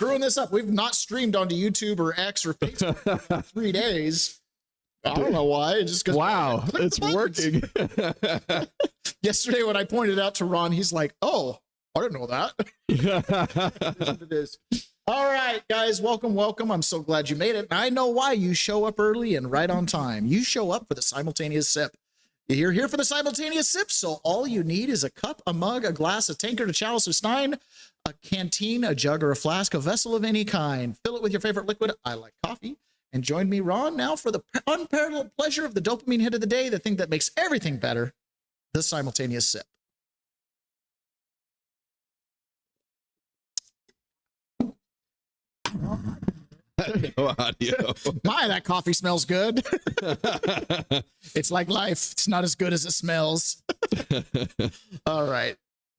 screwing this up. We've not streamed onto YouTube or X or Facebook in 3 days. I don't know why. It just goes, wow, it's working. Yesterday when I pointed out to Ron, he's like, oh, I didn't know that. It is. All right, guys, welcome. I'm so glad you made it. I know why. You show up early and right on time. You show up for the simultaneous sip. You're here for the simultaneous sip, so all you need is a cup, a mug, a glass, a tankard, a chalice, a stein, a canteen, a jug, or a flask, a vessel of any kind. Fill it with your favorite liquid. I like coffee. And join me, Ron, now for the unparalleled pleasure of the dopamine hit of the day, the thing that makes everything better, the simultaneous sip. No audio. My, that coffee smells good. It's like life. It's not as good as it smells. All right.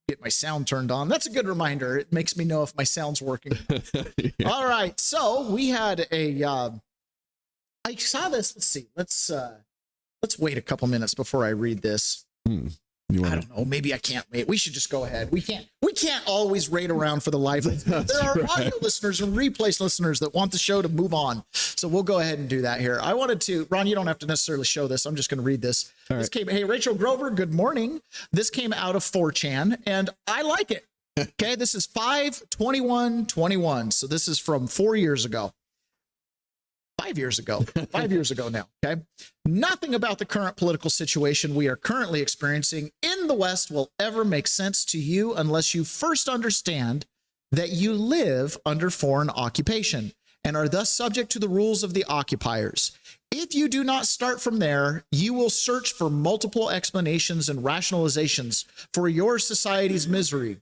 Get my sound turned on. That's a good reminder. It makes me know if my sound's working. Yeah. All right. So we had I saw this. Let's see. Let's wait a couple minutes before I read this. I don't know. Maybe I can't wait. We should just go ahead. We can't always wait around for the live. There are audio listeners and replay listeners that want the show to move on. So we'll go ahead and do that here. I wanted to, Ron, you don't have to necessarily show this. I'm just going to read this. All This came, hey, Rachel Grover, good morning. This came out of 4chan and I like it. Okay. This is 5/21/21. So this is from 4 years ago. 5 years ago, 5 years ago now, okay? Nothing about the current political situation we are currently experiencing in the West will ever make sense to you unless you first understand that you live under foreign occupation and are thus subject to the rules of the occupiers. If you do not start from there, you will search for multiple explanations and rationalizations for your society's misery,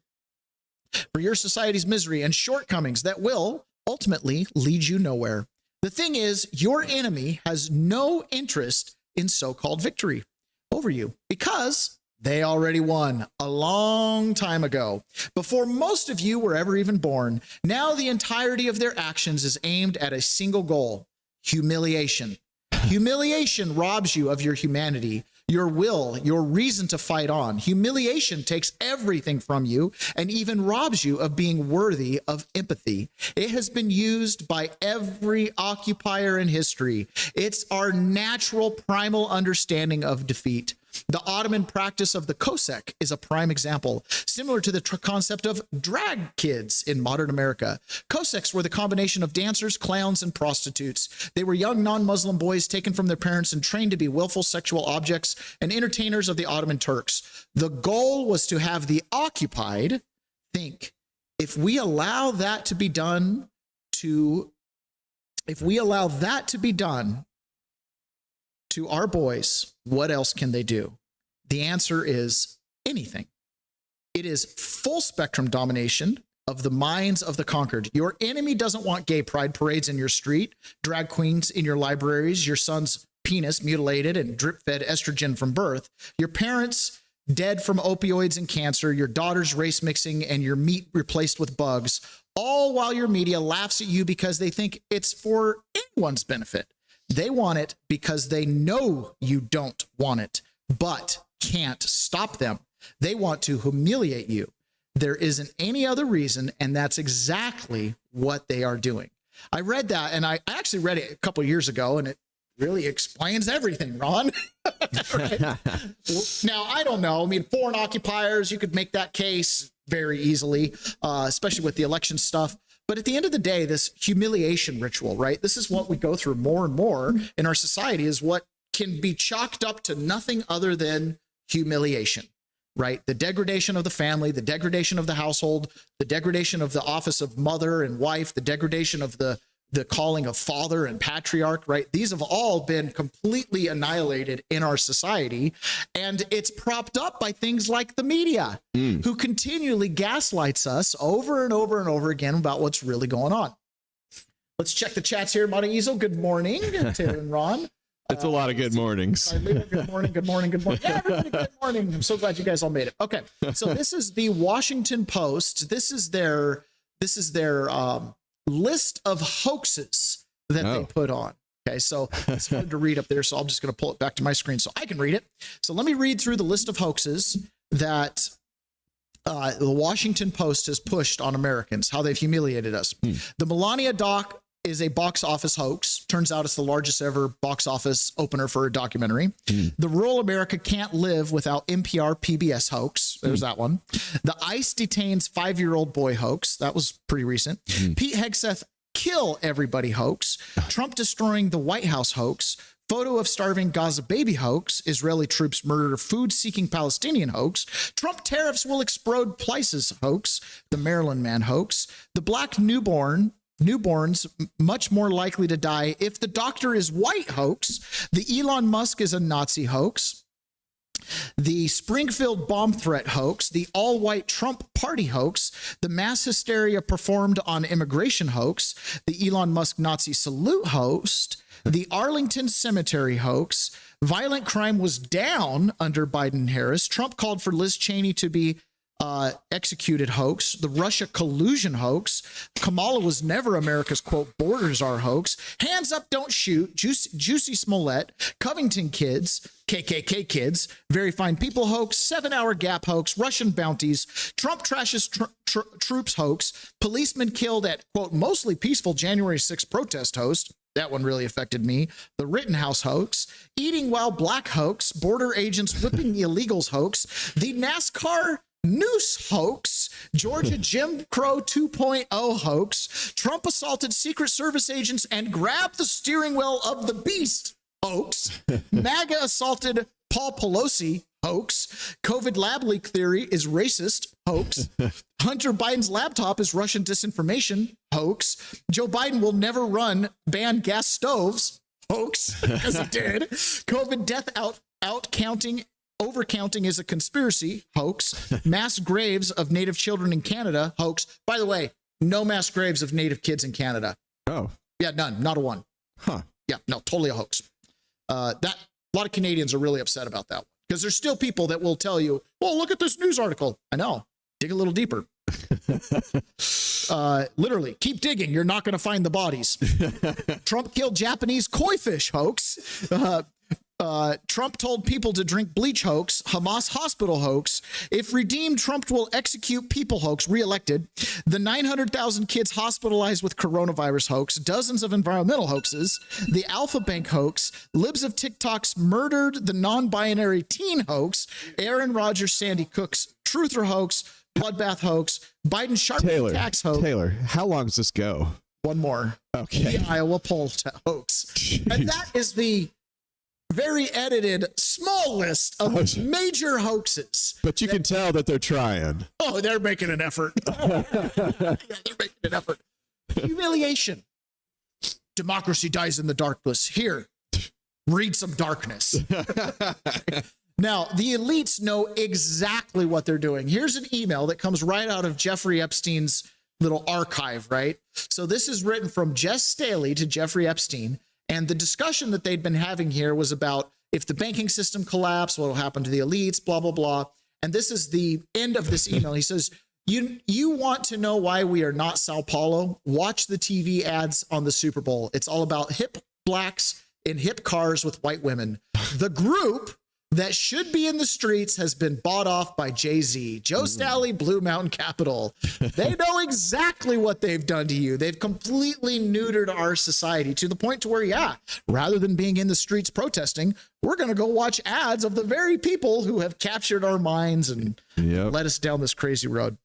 and shortcomings that will ultimately lead you nowhere. The thing is, your enemy has no interest in so-called victory over you because they already won a long time ago, before most of you were ever even born. Now the entirety of their actions is aimed at a single goal: humiliation. Humiliation robs you of your humanity, your will, your reason to fight on. Humiliation takes everything from you and even robs you of being worthy of empathy. It has been used by every occupier in history. It's our natural primal understanding of defeat. The Ottoman practice of the Cossack is a prime example, similar to the concept of drag kids in modern America. Cossacks were the combination of dancers, clowns, and prostitutes. They were young non-Muslim boys taken from their parents and trained to be willful sexual objects and entertainers of the Ottoman Turks. The goal was to have the occupied think, if we allow that to be done to our boys, what else can they do? The answer is anything. It is full spectrum domination of the minds of the conquered. Your enemy doesn't want gay pride parades in your street, drag queens in your libraries, your son's penis mutilated and drip-fed estrogen from birth, your parents dead from opioids and cancer, your daughter's race mixing, and your meat replaced with bugs, all while your media laughs at you because they think it's for anyone's benefit. They want it because they know you don't want it, but can't stop them. They want to humiliate you. There isn't any other reason, and that's exactly what they are doing. I read that, and I actually read it a couple years ago, and it really explains everything, Ron. Right? Now, I don't know. I mean, foreign occupiers, you could make that case very easily, especially with the election stuff. But at the end of the day, this humiliation ritual, right? This is what we go through more and more in our society, is what can be chalked up to nothing other than humiliation, right? The degradation of the family, the degradation of the household, the degradation of the office of mother and wife, the degradation of the calling of father and patriarch, right? These have all been completely annihilated in our society. And it's propped up by things like the media, who continually gaslights us over and over and over again about what's really going on. Let's check the chats here. Monty Easel, good morning. Taylor and Ron. It's a lot of good mornings. Good morning. Yeah, everybody, good morning. I'm so glad you guys all made it. Okay. So this is the Washington Post. This is their list of hoaxes that they put on. Okay, so it's hard to read up there, so I'm just going to pull it back to my screen so I can read it. So let me read through the list of hoaxes that The Washington Post has pushed on Americans, how they've humiliated us. The Melania doc is a box office hoax. Turns out it's the largest ever box office opener for a documentary. The Rural America Can't Live Without NPR PBS hoax. There's that one. The ICE detains 5-year-old boy hoax. That was pretty recent. Pete Hegseth kill everybody hoax. Trump destroying the White House hoax. Photo of starving Gaza baby hoax. Israeli troops murder food-seeking Palestinian hoax. Trump tariffs will explode prices hoax. The Maryland man hoax. The black newborns much more likely to die if the doctor is white hoax. The Elon Musk is a Nazi hoax. The Springfield bomb threat hoax, the all-white Trump party hoax, the mass hysteria performed on immigration hoax, the Elon Musk Nazi salute host, the Arlington Cemetery hoax, violent crime was down under Biden-Harris, Trump called for Liz Cheney to be executed hoax, the Russia collusion hoax, Kamala was never America's, quote, borders are hoax, hands up, don't shoot, Juicy Smollett, Covington kids, KKK kids, very fine people hoax, 7-hour Gap hoax, Russian bounties, Trump trashes troops hoax, policemen killed at, quote, mostly peaceful January 6th protest host. That one really affected me. The Rittenhouse hoax, eating while black hoax, border agents whipping illegals hoax, the NASCAR noose hoax, Georgia Jim Crow 2.0 hoax, Trump assaulted Secret Service agents and grabbed the steering wheel of the beast hoax, MAGA assaulted Paul Pelosi hoax, COVID lab leak theory is racist hoax, Hunter Biden's laptop is Russian disinformation hoax, Joe Biden will never ban gas stoves hoax, because he did, COVID death overcounting is a conspiracy hoax, mass graves of Native children in Canada hoax. By the way, no mass graves of Native kids in Canada. Oh, yeah, none, not a one. Huh. Yeah, no, totally a hoax. A lot of Canadians are really upset about that one because there's still people that will tell you, well, look at this news article. I know. Dig a little deeper. Literally, keep digging. You're not going to find the bodies. Trump killed Japanese koi fish hoax. Trump told people to drink bleach hoax, Hamas hospital hoax, if redeemed, Trump will execute people hoax, reelected, the 900,000 kids hospitalized with coronavirus hoax, dozens of environmental hoaxes, the Alpha Bank hoax, libs of TikToks murdered the non-binary teen hoax, Aaron Rodgers, Sandy Cook's truther hoax, bloodbath hoax, Biden sharp tax hoax. Taylor, how long does this go? One more. Okay. The Iowa poll hoax. Jeez. And that is the very edited, small list of major hoaxes. But you can tell that they're trying. Oh, they're making an effort. Yeah, they're making an effort. Humiliation. Democracy dies in the darkness. Here, read some darkness. Now, the elites know exactly what they're doing. Here's an email that comes right out of Jeffrey Epstein's little archive, right? So this is written from Jess Staley to Jeffrey Epstein. And the discussion that they'd been having here was about if the banking system collapsed, what will happen to the elites, blah, blah, blah. And this is the end of this email. He says, you want to know why we are not Sao Paulo? Watch the TV ads on the Super Bowl. It's all about hip blacks in hip cars with white women. The group that should be in the streets has been bought off by Jay-Z, Joe Staley, Blue Mountain Capital. They know exactly what they've done to you. They've completely neutered our society to the point to where, yeah, rather than being in the streets protesting, we're going to go watch ads of the very people who have captured our minds and led us down this crazy road.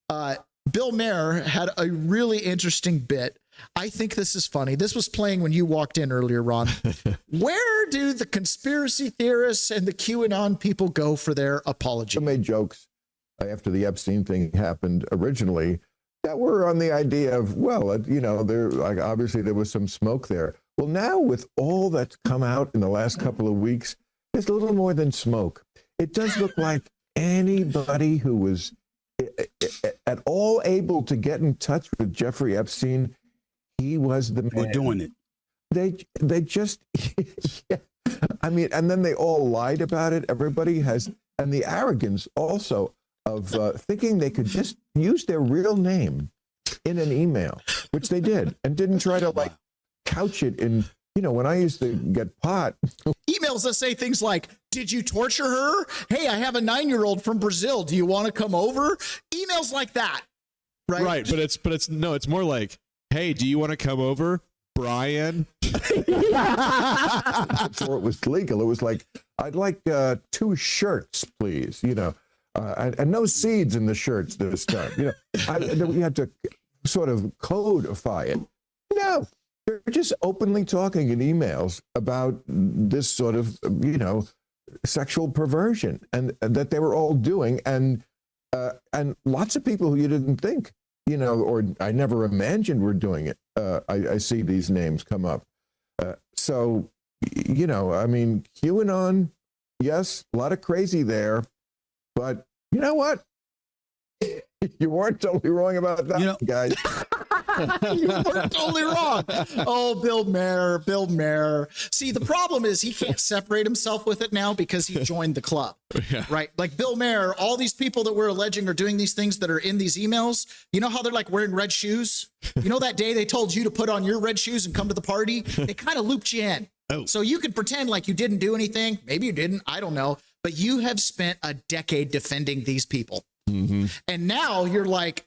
Bill Maher had a really interesting bit. I think this is funny. This was playing when you walked in earlier, Ron. Where do the conspiracy theorists and the QAnon people go for their apology? I made jokes after the Epstein thing happened originally that were on the idea of, well, obviously there was some smoke there. Well, now with all that's come out in the last couple of weeks, there's a little more than smoke. It does look like anybody who was at all able to get in touch with Jeffrey Epstein, he was the man. We're doing it. They just, yeah. I mean, and then they all lied about it. Everybody has, and the arrogance also of thinking they could just use their real name in an email, which they did, and didn't try to couch it in, when I used to get pot. Emails that say things like, Did you torture her? Hey, I have a 9-year-old from Brazil. Do you want to come over? Emails like that. Right. Right. But it's more like, hey, do you want to come over, Brian? Before it was legal, it was like, I'd like 2 shirts, please. And no seeds in the shirts this time. We had to sort of codify it. No, they're just openly talking in emails about this sort of, sexual perversion and that they were all doing. And lots of people who you didn't think, or I never imagined were doing it. I see these names come up. So, QAnon, yes, a lot of crazy there, but you know what? You weren't totally wrong about that, guys. You weren't totally wrong. Oh, Bill Maher. See, the problem is he can't separate himself with it now because he joined the club, right? Like Bill Maher, all these people that we're alleging are doing these things that are in these emails. You know how they're like wearing red shoes? You know that day they told you to put on your red shoes and come to the party? They kind of looped you in. Oh. So you could pretend like you didn't do anything. Maybe you didn't. I don't know. But you have spent a decade defending these people. Mm-hmm. And now you're like,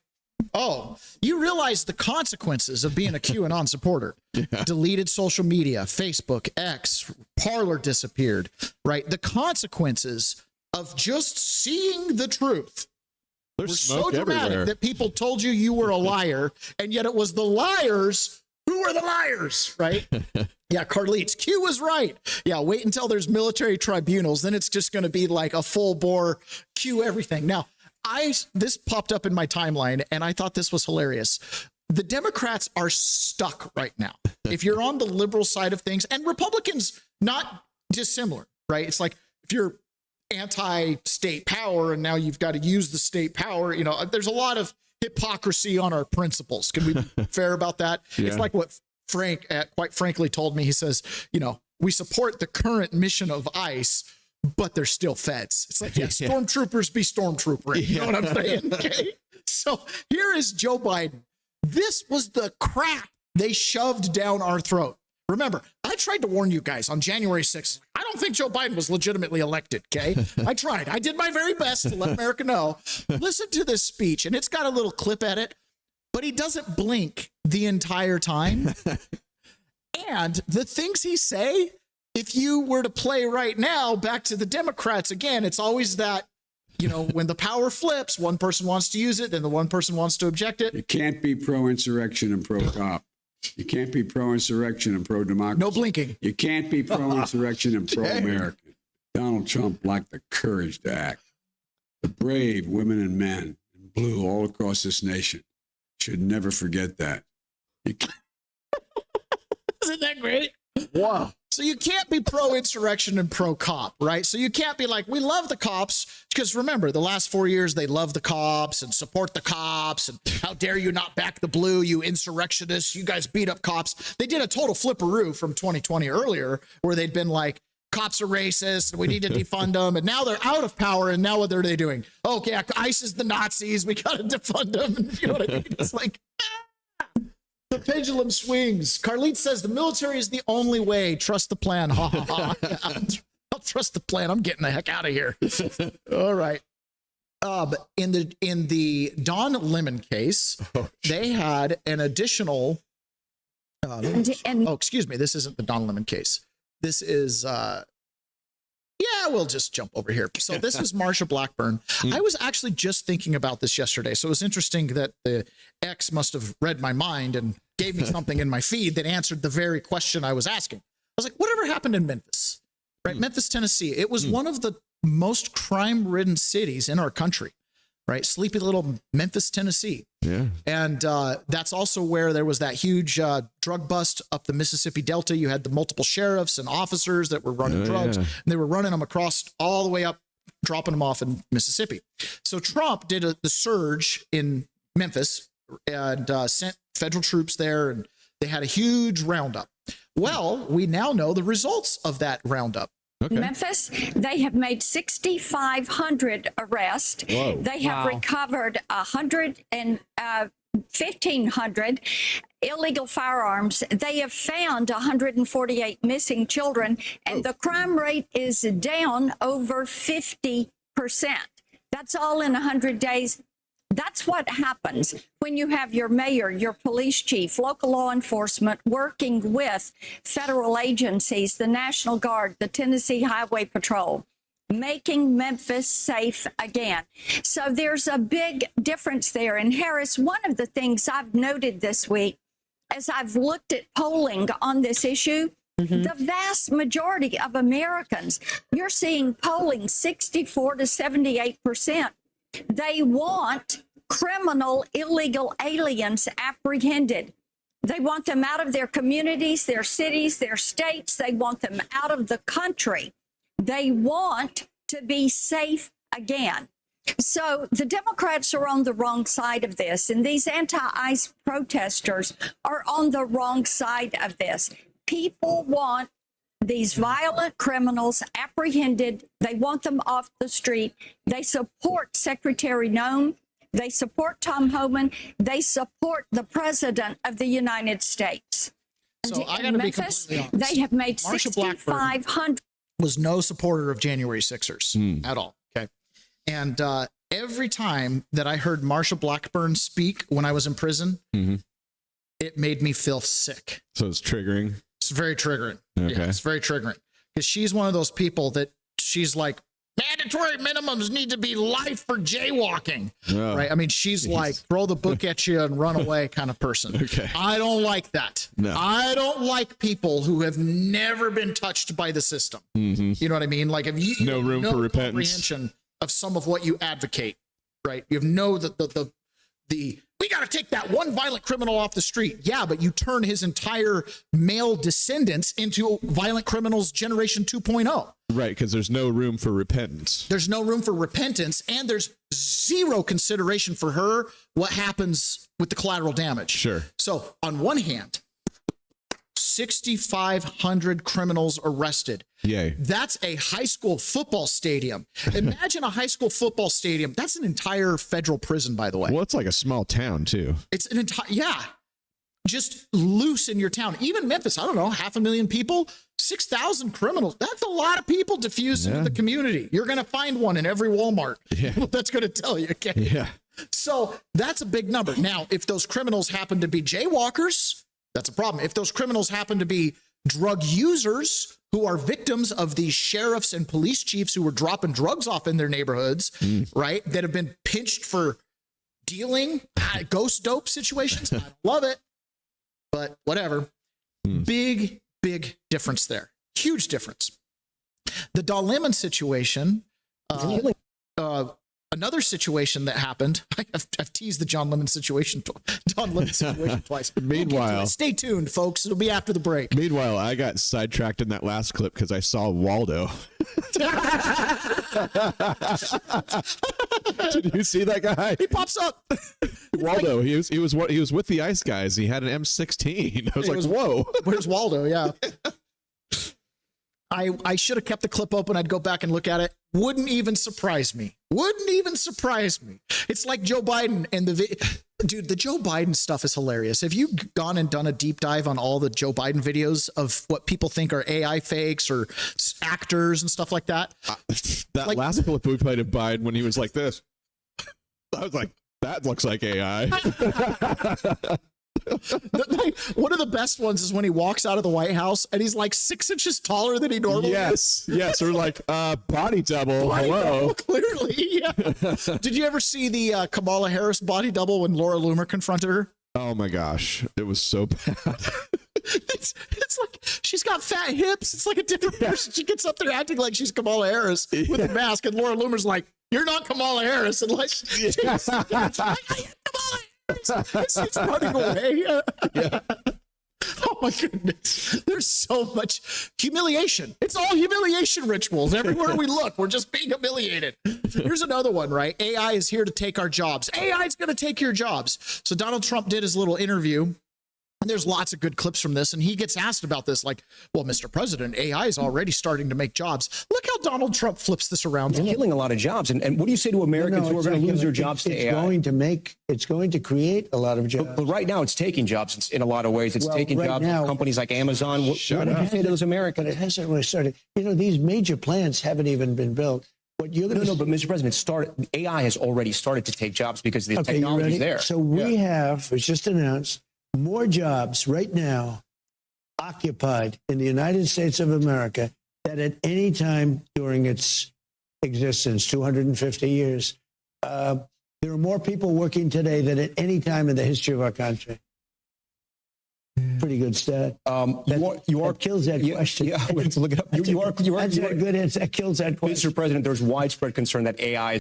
oh, you realize the consequences of being a QAnon supporter. Yeah. Deleted social media, Facebook, X, Parler disappeared, right? The consequences of just seeing the truth were so dramatic that people told you were a liar, and yet it was the liars who were the liars, right? Yeah, Carlitz, Q was right. Yeah, wait until there's military tribunals, then it's just going to be like a full bore Q everything. Now, this popped up in my timeline, and I thought this was hilarious. The Democrats are stuck right now. If you're on the liberal side of things, and Republicans, not dissimilar, right? It's like if you're anti-state power and now you've got to use the state power, there's a lot of hypocrisy on our principles. Can we be fair about that? Yeah. It's like what Frank, quite frankly, told me. He says, we support the current mission of ICE, but they're still feds. It's like, yeah, stormtroopers be stormtroopering. You know what I'm saying? Okay. So here is Joe Biden. This was the crap they shoved down our throat. Remember, I tried to warn you guys on January 6th. I don't think Joe Biden was legitimately elected. Okay. I tried. I did my very best to let America know. Listen to this speech, and it's got a little clip edit, but he doesn't blink the entire time. And the things he say, if you were to play right now back to the Democrats again, it's always that, when the power flips, one person wants to use it, then the one person wants to object it. You can't be pro-insurrection and pro-cop. You can't be pro-insurrection and pro-democracy. No blinking. You can't be pro-insurrection and pro-American. Donald Trump lacked the courage to act. The brave women and men in blue all across this nation should never forget that. Isn't that great? Wow. So you can't be pro-insurrection and pro-cop, right? So you can't be like, we love the cops, because remember, the last 4 years, they love the cops and support the cops, and how dare you not back the blue, you insurrectionists, you guys beat up cops. They did a total flipperoo from 2020 earlier, where they'd been like, cops are racist, and we need to defund them, and now they're out of power, and now what are they doing? Okay, ICE is the Nazis, we got to defund them, and you know what I mean? It's like, the pendulum swings. Carlitz says the military is the only way. Trust the plan. Ha ha ha. Yeah, I'll trust the plan. I'm getting the heck out of here. All right. In the Don Lemon case, they had an additional. Excuse me. This isn't the Don Lemon case. This is. Yeah, we'll just jump over here. So this is Marsha Blackburn. I was actually just thinking about this yesterday. So it was interesting that the X must have read my mind and gave me something in my feed that answered the very question I was asking. I was like, whatever happened in Memphis, right? Memphis, Tennessee. It was one of the most crime-ridden cities in our country, right? Sleepy little Memphis, Tennessee. Yeah. And that's also where there was that huge drug bust up the Mississippi Delta. You had the multiple sheriffs and officers that were running drugs, and they were running them across all the way up, dropping them off in Mississippi. So Trump did the surge in Memphis and sent federal troops there, and they had a huge roundup. Well, we now know the results of that roundup. Okay. Memphis, they have made 6,500 arrests. Whoa. They have recovered 1,500. illegal firearms. They have found 148 missing children, and the crime rate is down over 50%. That's all in 100 days. That's what happens when you have your mayor, your police chief, local law enforcement working with federal agencies, the National Guard, the Tennessee Highway Patrol, making Memphis safe again. So there's a big difference there. And Harris, one of the things I've noted this week as I've looked at polling on this issue, the vast majority of Americans, you're seeing polling 64 to 78%. They want criminal, illegal aliens apprehended. They want them out of their communities, their cities, their states. They want them out of the country. They want to be safe again. So the Democrats are on the wrong side of this, and these anti-ICE protesters are on the wrong side of this. People want these violent criminals apprehended. They want them off the street. They support Secretary Noem. They support Tom Homan. They support the President of the United States. So I got to be completely honest. They have made Marsha Blackburn 6,500. was no supporter of January 6ers at all. Okay. And every time that I heard Marsha Blackburn speak when I was in prison, it made me feel sick. So it's triggering. It's very triggering. Okay. Yeah, it's very triggering because she's one of those people that she's like, mandatory minimums need to be life for jaywalking. Oh, right. I mean, she's like, throw the book at you and run away kind of person. Okay. I don't like that. No. I don't like people who have never been touched by the system. You know what I mean? Like, if you No room for repentance. comprehension of some of what you advocate, right? You have no the we got to take that one violent criminal off the street. Yeah, but you turn his entire male descendants into violent criminals generation 2.0. Right, because there's no room for repentance. There's no room for repentance, and there's zero consideration for her what happens with the collateral damage. Sure. So on one hand, 6,500 criminals arrested. Yay. That's a high school football stadium. Imagine a high school football stadium. That's an entire federal prison, by the way. Well, it's like a small town, too. It's an entire, yeah. Just loose in your town. Even Memphis, I don't know, 500,000 people, 6,000 criminals. That's a lot of people diffused into the community. You're going to find one in every Walmart. Yeah. Well, that's going to tell you. Okay. Yeah. So that's a big number. Now, if those criminals happen to be jaywalkers, that's a problem. If those criminals happen to be drug users who are victims of these sheriffs and police chiefs who were dropping drugs off in their neighborhoods, right, that have been pinched for dealing, ghost dope situations, I love it. But whatever. Big difference there. Huge difference. The Don Lemon situation, another situation that happened. I've teased the Don Lemon situation twice. Meanwhile, stay tuned, folks. It'll be after the break. Meanwhile, I got sidetracked in that last clip because I saw Waldo. Did you see that guy? He pops up. Waldo. He was with the ICE guys. He had an M16. I was like, whoa. Where's Waldo? Yeah. I should have kept the clip open. I'd go back and look at it. Wouldn't even surprise me. It's like Joe Biden and dude, the Joe Biden stuff is hilarious. Have you gone and done a deep dive on all the Joe Biden videos of what people think are AI fakes or actors and stuff like that? That last clip we played of Biden when he was like this, I was like, that looks like AI. One of the best ones is when he walks out of the White House and he's like 6 inches taller than he normally is. Yes. Or like body double. Body Hello. double, clearly. Yeah. Did you ever see the Kamala Harris body double when Laura Loomer confronted her? Oh my gosh. It was so bad. It's like she's got fat hips. It's like a different person. She gets up there acting like she's Kamala Harris with a mask, and Laura Loomer's like, "You're not Kamala Harris," unless she's like, "I am Kamala Harris." She's running away. Yeah. Oh my goodness. There's so much humiliation. It's all humiliation rituals. Everywhere we look, we're just being humiliated. Here's another one, right? AI is here to take our jobs. AI is going to take your jobs. So Donald Trump did his little interview And there's lots of good clips from this. And he gets asked about this like, well, Mr. President, AI is already starting to make jobs. Look how Donald Trump flips this around. It's killing a lot of jobs. And what do you say to Americans who are going to lose their jobs to AI? It's going to create a lot of jobs. But right now, it's taking jobs in a lot of ways. It's taking right jobs now- from companies like Amazon. What do you say to those Americans? But it hasn't really started. These major plants haven't even been built. What you're going to But Mr. President, AI has already started to take jobs because the Okay, you technology ready? is there. So we have, it's just announced, more jobs right now occupied in the United States of America than at any time during its existence, 250 years. There are more people working today than at any time in the history of our country. Pretty good stat. That kills that question. Yeah, let's look it up. You are That's a good answer. That kills that question. Mr. President, there's widespread concern that AI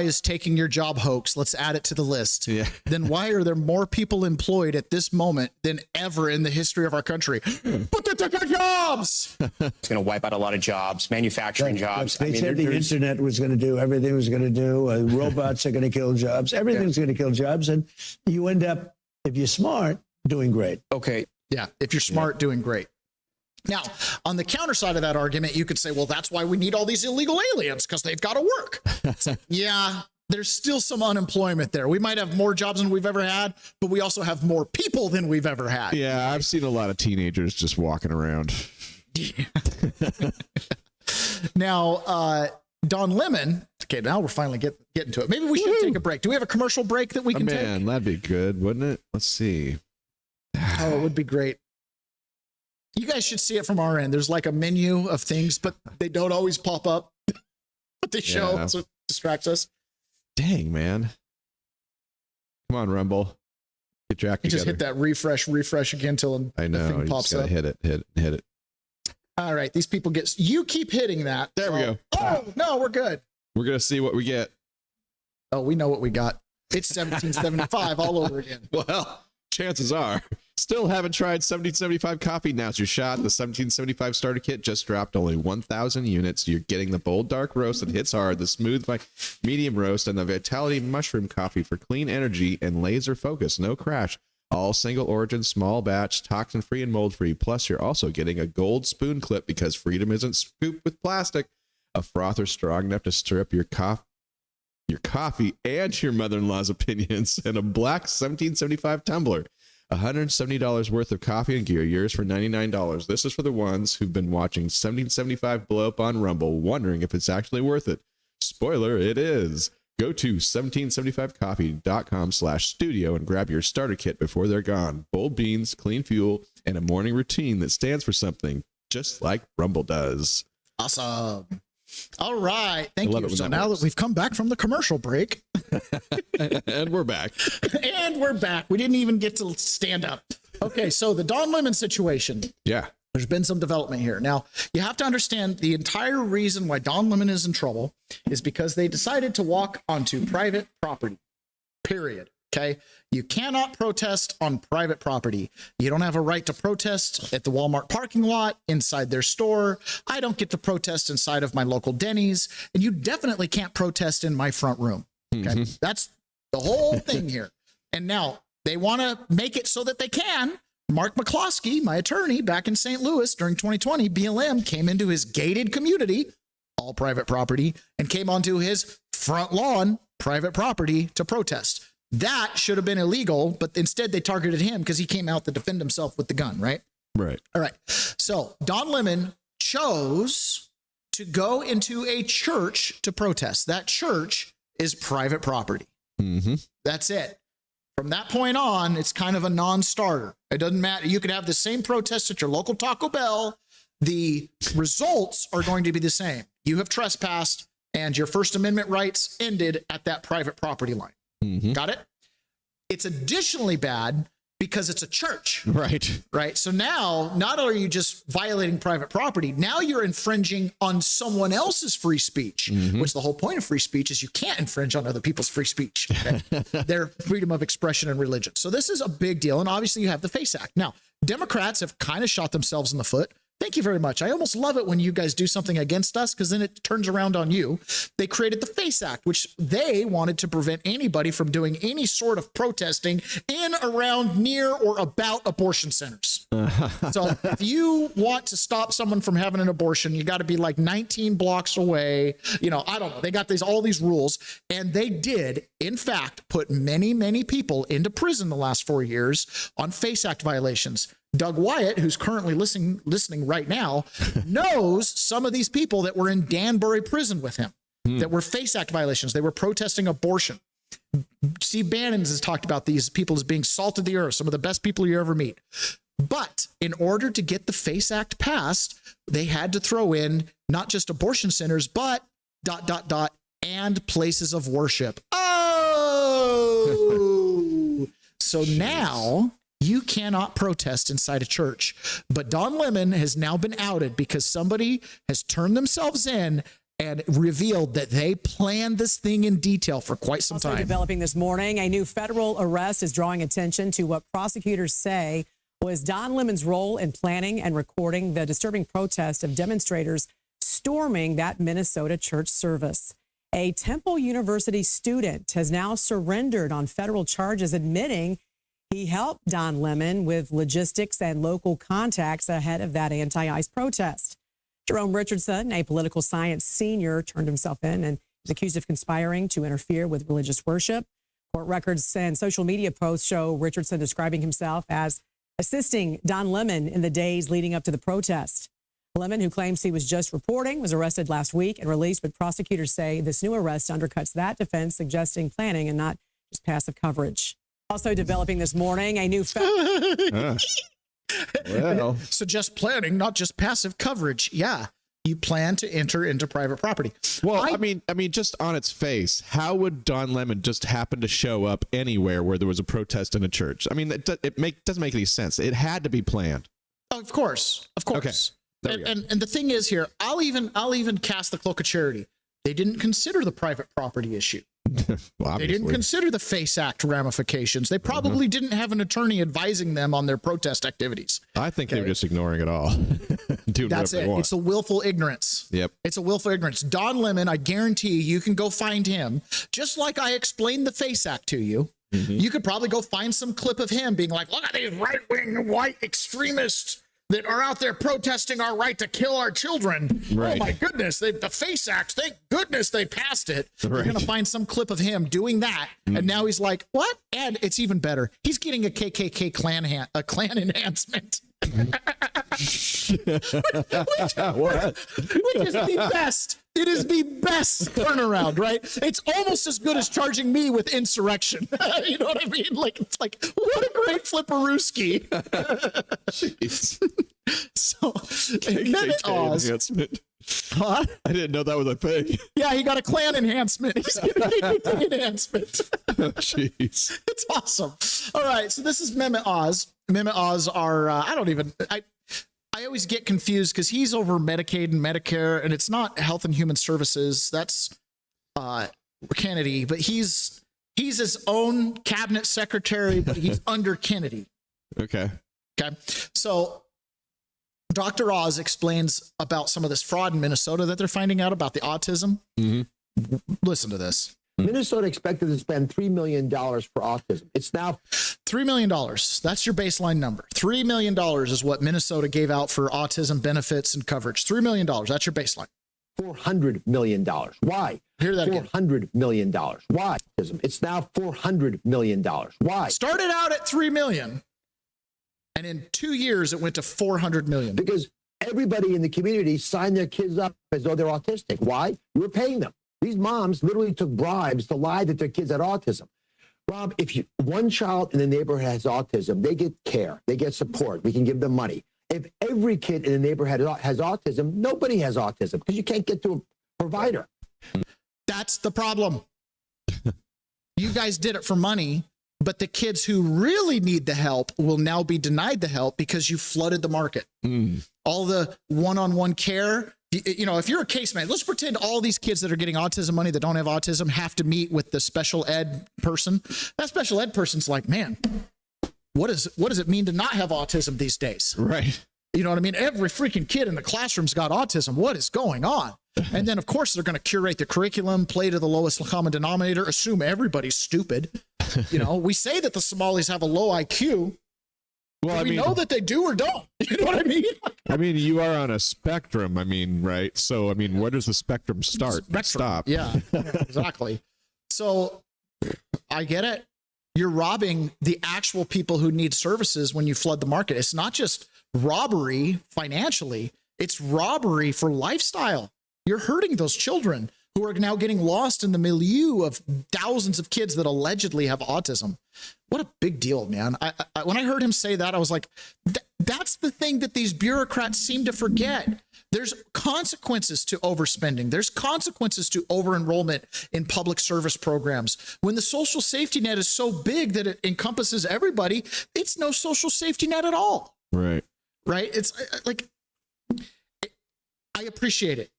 is taking your job, hoax. Let's add it to the list. Yeah. Then why are there more people employed at this moment than ever in the history of our country? But they took our jobs. is going to wipe out a lot of jobs, manufacturing jobs. They said the internet was going to do everything was going to do. Robots are going to kill jobs. Everything's going to kill jobs. And you end up, if you're smart, doing great. Okay. Yeah, if you're smart, doing great. Now, on the counter side of that argument, you could say, well, that's why we need all these illegal aliens, because they've got to work. Yeah, there's still some unemployment there. We might have more jobs than we've ever had, but we also have more people than we've ever had. Yeah, I've seen a lot of teenagers just walking around. Now, Don Lemon. Okay, now we're finally getting to it. Maybe we should take a break. Do we have a commercial break that we can take? Man, that'd be good, wouldn't it? Let's see. Oh, it would be great. You guys should see it from our end. There's like a menu of things, but they don't always pop up. But they show, Yeah. so it distracts us. Dang, man. Come on, Rumble. Get your act You just together. hit that refresh again until I the know. thing You pops just gotta up. hit it. All right, these people you keep hitting that. There we go. Oh, no, we're good. We're going to see what we get. Oh, we know what we got. It's 1775 all over again. Well, chances are. Still haven't tried 1775 coffee? Now's your shot. The 1775 starter kit just dropped only 1,000 units. You're getting the bold dark roast that hits hard, the smooth medium roast, and the vitality mushroom coffee for clean energy and laser focus. No crash. All single origin, small batch, toxin free and mold free. Plus, you're also getting a gold spoon clip because freedom isn't scooped with plastic. A frother strong enough to stir up your coffee and your mother-in-law's opinions, and a black 1775 tumbler. $170 worth of coffee and gear, yours for $99. This is for the ones who've been watching 1775 blow up on Rumble, wondering if it's actually worth it. Spoiler, it is. Go to 1775coffee.com/studio and grab your starter kit before they're gone. Bold beans, clean fuel, and a morning routine that stands for something, just like Rumble does. Awesome. All right. Thank I love you. it when So that now works. that we've come back from the commercial break, And we're back. and we're back. We didn't even get to stand up. Okay, so the Don Lemon situation. Yeah. There's been some development here. Now, you have to understand the entire reason why Don Lemon is in trouble is because they decided to walk onto private property, period. Okay. You cannot protest on private property. You don't have a right to protest at the Walmart parking lot, inside their store. I don't get to protest inside of my local Denny's. And you definitely can't protest in my front room. Okay. That's the whole thing here. And now they want to make it so that they can. Mark McCloskey, my attorney back in St. Louis during 2020, BLM came into his gated community, all private property, and came onto his front lawn, private property, to protest. That should have been illegal, but instead they targeted him because he came out to defend himself with the gun, right? Right. All right. So Don Lemon chose to go into a church to protest. That church is private property. Mm-hmm. That's it. From that point on, it's kind of a non-starter. It doesn't matter. You could have the same protest at your local Taco Bell. The results are going to be the same. You have trespassed, and your First Amendment rights ended at that private property line. Mm-hmm. Got it? It's additionally bad because it's a church, Right. right? So now, not only are you just violating private property, now you're infringing on someone else's free speech, which the whole point of free speech is you can't infringe on other people's free speech, okay? Their freedom of expression and religion. So this is a big deal. And obviously you have the FACE Act. Now, Democrats have kind of shot themselves in the foot. Thank you very much. I almost love it when you guys do something against us because then it turns around on you. They created the FACE Act, which they wanted to prevent anybody from doing any sort of protesting in, around, near, or about abortion centers. So if you want to stop someone from having an abortion, you got to be like 19 blocks away. You know, I don't know. They got all these rules, and they did, in fact, put many, many people into prison the last 4 years on FACE Act violations. Doug Wyatt, who's currently listening right now, knows some of these people that were in Danbury prison with him that were FACE Act violations. They were protesting abortion. Steve Bannon has talked about these people as being salt of the earth, some of the best people you ever meet. But in order to get the FACE Act passed, they had to throw in not just abortion centers, but ... and places of worship. Oh! So now you cannot protest inside a church. But Don Lemon has now been outed because somebody has turned themselves in and revealed that they planned this thing in detail for quite some Also time. developing this morning, a new federal arrest is drawing attention to what prosecutors say was Don Lemon's role in planning and recording the disturbing protest of demonstrators storming that Minnesota church service. A Temple University student has now surrendered on federal charges, admitting he helped Don Lemon with logistics and local contacts ahead of that anti-ICE protest. Jerome Richardson, a political science senior, turned himself in and was accused of conspiring to interfere with religious worship. Court records and social media posts show Richardson describing himself as assisting Don Lemon in the days leading up to the protest. Lemon, who claims he was just reporting, was arrested last week and released, but prosecutors say this new arrest undercuts that defense, suggesting planning and not just passive coverage. Also developing this morning, a new Well, Suggest planning, not just passive coverage. Yeah, you plan to enter into private property. well, I mean, just on its face, how would Don Lemon just happen to show up anywhere where there was a protest in a church? I mean, doesn't make any sense. It had to be planned. Oh, of course. Okay. There we go. And the thing is here, I'll even cast the cloak of charity. They didn't consider the private property issue. Well, They didn't consider the FACE Act ramifications. They probably didn't have an attorney advising them on their protest activities. I think they were just ignoring it all. Doing That's whatever they it. want. It's a willful ignorance. Yep. It's a willful ignorance. Don Lemon, I guarantee you can go find him. Just like I explained the FACE Act to you, you could probably go find some clip of him being like, look at these right-wing white extremists that are out there protesting our right to kill our children. Right. Oh my goodness, the FACE Act, thank goodness they passed it. You're Right. going to find some clip of him doing that. And now he's like, what? And it's even better. He's getting a KKK clan enhancement. What? Which is the best. It is the best turnaround, right? It's almost as good as charging me with insurrection. You know what I mean? Like, it's like, what a great flipperooski. Jeez. So, KKK Oz, enhancement. huh? I didn't know that was a thing. Yeah, he got a clan enhancement. He's getting a KKK enhancement. Jeez. It's awesome. All right, so this is Mehmet Oz. Mehmet Oz are, I always get confused because he's over Medicaid and Medicare, and it's not Health and Human Services. That's Kennedy, but he's his own cabinet secretary, but he's under Kennedy. Okay. Okay. So Dr. Oz explains about some of this fraud in Minnesota that they're finding out about the autism. Listen to this. Minnesota expected to spend $3 million for autism. It's now $3 million. That's your baseline number. $3 million is what Minnesota gave out for autism benefits and coverage. $3 million. That's your baseline. $400 million. Why? Hear that again. $400 million. Why? It's now $400 million. Why? Started out at $3 million, and in 2 years it went to $400 million. Because everybody in the community signed their kids up as though they're autistic. Why? You were paying them. These moms literally took bribes to lie that their kids had autism. Rob, if one child in the neighborhood has autism, they get care, they get support, we can give them money. If every kid in the neighborhood has autism, nobody has autism because you can't get to a provider. That's the problem. You guys did it for money, but the kids who really need the help will now be denied the help because you flooded the market. All the one-on-one care. You know, if you're a case man, let's pretend all these kids that are getting autism money that don't have autism have to meet with the special ed person. That special ed person's like, man, what does it mean to not have autism these days? Right. You know what I mean? Every freaking kid in the classroom's got autism. What is going on? And then, of course, they're going to curate the curriculum, play to the lowest common denominator, assume everybody's stupid. You know, we say that the Somalis have a low IQ. Well, I mean, we know that they do or don't. You know what I mean? I mean, you are on a spectrum. I mean, right? So, I mean, where does the spectrum start and stop? Yeah, exactly. So I get it. You're robbing the actual people who need services when you flood the market. It's not just robbery financially. It's robbery for lifestyle. You're hurting those children who are now getting lost in the milieu of thousands of kids that allegedly have autism. What a big deal, man. When I heard him say that, I was like, that's the thing that these bureaucrats seem to forget. There's consequences to overspending. There's consequences to over-enrollment in public service programs. When the social safety net is so big that it encompasses everybody, it's no social safety net at all. Right. Right? It's like, I appreciate it.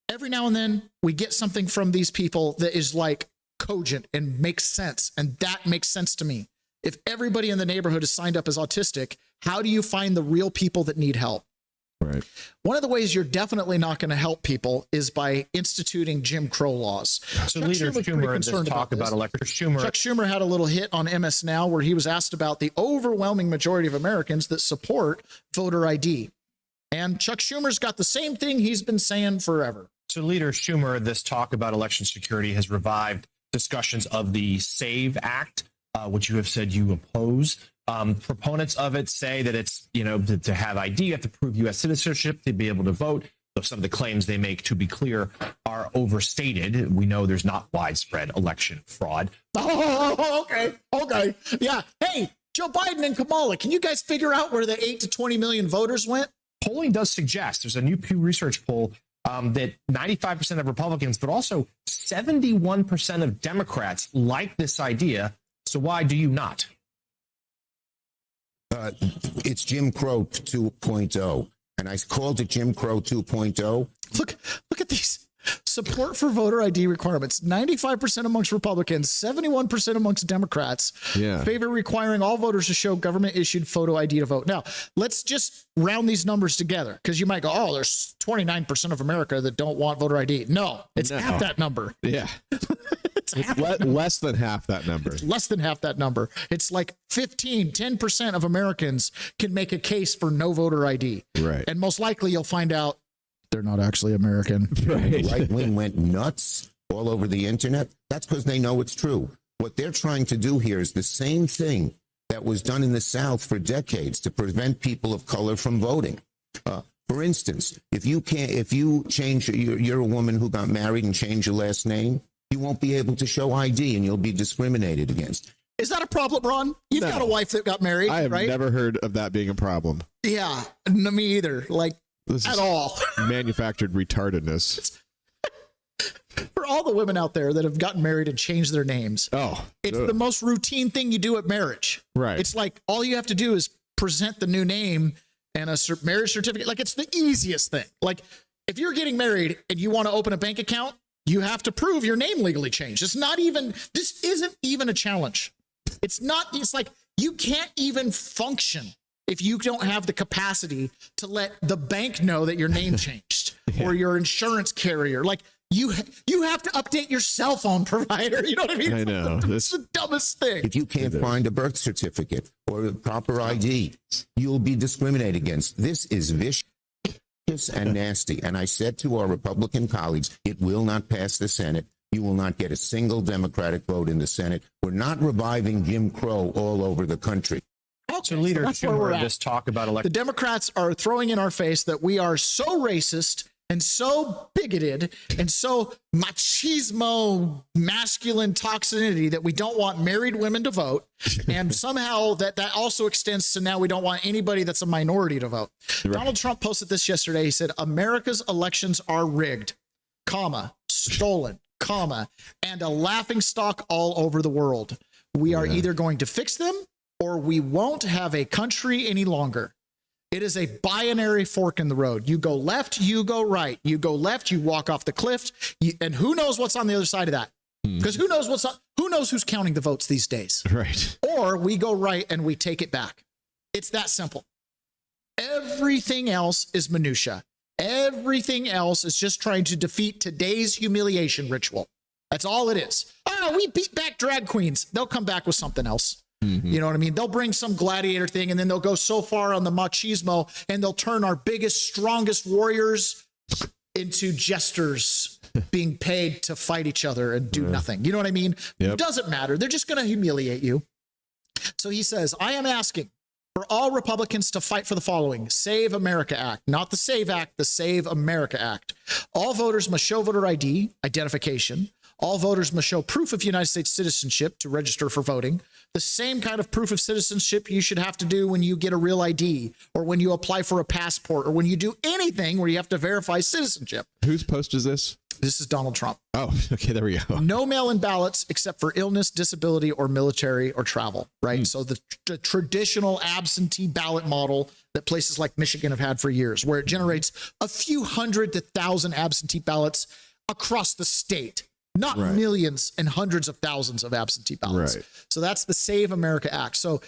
Every now and then we get something from these people that is like cogent and makes sense. And that makes sense to me. If everybody in the neighborhood is signed up as autistic, how do you find the real people that need help? Right. One of the ways you're definitely not going to help people is by instituting Jim Crow laws. So Leader Schumer, this talk about electric Schumer. Chuck Schumer had a little hit on MS Now where he was asked about the overwhelming majority of Americans that support voter ID. And Chuck Schumer's got the same thing he's been saying forever. So Leader Schumer, this talk about election security has revived discussions of the SAVE Act, which you have said you oppose. Proponents of it say that it's, you know, to have ID, you have to prove U.S. citizenship to be able to vote. So some of the claims they make, to be clear, are overstated. We know there's not widespread election fraud. Oh, okay. Okay. Yeah. Hey, Joe Biden and Kamala, can you guys figure out where the 8 to 20 million voters went? Polling does suggest, there's a new Pew Research poll that 95% of Republicans, but also 71% of Democrats like this idea. So why do you not? It's Jim Crow 2.0, and I called it Jim Crow 2.0. Look at these. Support for voter ID requirements. 95% amongst Republicans, 71% amongst Democrats favor requiring all voters to show government-issued photo ID to vote. Now, let's just round these numbers together, because you might go, oh, there's 29% of America that don't want voter ID. No, it's half that number. Yeah. It's less than half that number. It's less than half that number. It's like 10% of Americans can make a case for no voter ID. Right. And most likely you'll find out they're not actually American. Right. The right wing went nuts all over the internet. That's because they know it's true. What they're trying to do here is the same thing that was done in the South for decades to prevent people of color from voting. For instance, if you change, you're a woman who got married and changed your last name, you won't be able to show ID and you'll be discriminated against. Is that a problem, Ron? You've got a wife that got married, I have right? never heard of that being a problem. Yeah, no, me either. Like, this at is all. Manufactured retardedness. For all the women out there that have gotten married and changed their names, it's the most routine thing you do at marriage. Right. It's like all you have to do is present the new name and a marriage certificate. Like, it's the easiest thing. Like, if you're getting married and you want to open a bank account, you have to prove your name legally changed. This isn't even a challenge. It's like you can't even function if you don't have the capacity to let the bank know that your name changed or your insurance carrier. Like, you have to update your cell phone provider. You know what I mean? I know. It's the dumbest thing. If you can't find a birth certificate or a proper ID, you'll be discriminated against. This is vicious and nasty. And I said to our Republican colleagues, it will not pass the Senate. You will not get a single Democratic vote in the Senate. We're not reviving Jim Crow all over the country. So Leader Schumer, this talk about election. The Democrats are throwing in our face that we are so racist and so bigoted and so machismo, masculine toxicity that we don't want married women to vote. And somehow that also extends to now we don't want anybody that's a minority to vote. Right. Donald Trump posted this yesterday. He said, America's elections are rigged, stolen, and a laughingstock all over the world. We are either going to fix them or we won't have a country any longer. It is a binary fork in the road. You go left, you go right. You go left, you walk off the cliff, and who knows what's on the other side of that? Because who knows who's counting the votes these days? Right. Or we go right and we take it back. It's that simple. Everything else is minutia. Everything else is just trying to defeat today's humiliation ritual. That's all it is. Oh, we beat back drag queens. They'll come back with something else. You know what I mean? They'll bring some gladiator thing, and then they'll go so far on the machismo, and they'll turn our biggest, strongest warriors into jesters being paid to fight each other and do nothing. You know what I mean? It doesn't matter. They're just going to humiliate you. So he says, I am asking for all Republicans to fight for the following: Save America Act, not the Save Act, the Save America Act. All voters must show voter ID, identification. All voters must show proof of United States citizenship to register for voting. The same kind of proof of citizenship you should have to do when you get a real ID, or when you apply for a passport, or when you do anything where you have to verify citizenship. Whose post is this? This is Donald Trump. Oh, okay, there we go. No mail-in ballots except for illness, disability, or military or travel, right? So the traditional absentee ballot model that places like Michigan have had for years, where it generates a few hundred to thousand absentee ballots across the state. Not millions and hundreds of thousands of absentee ballots. So that's the Save America Act. So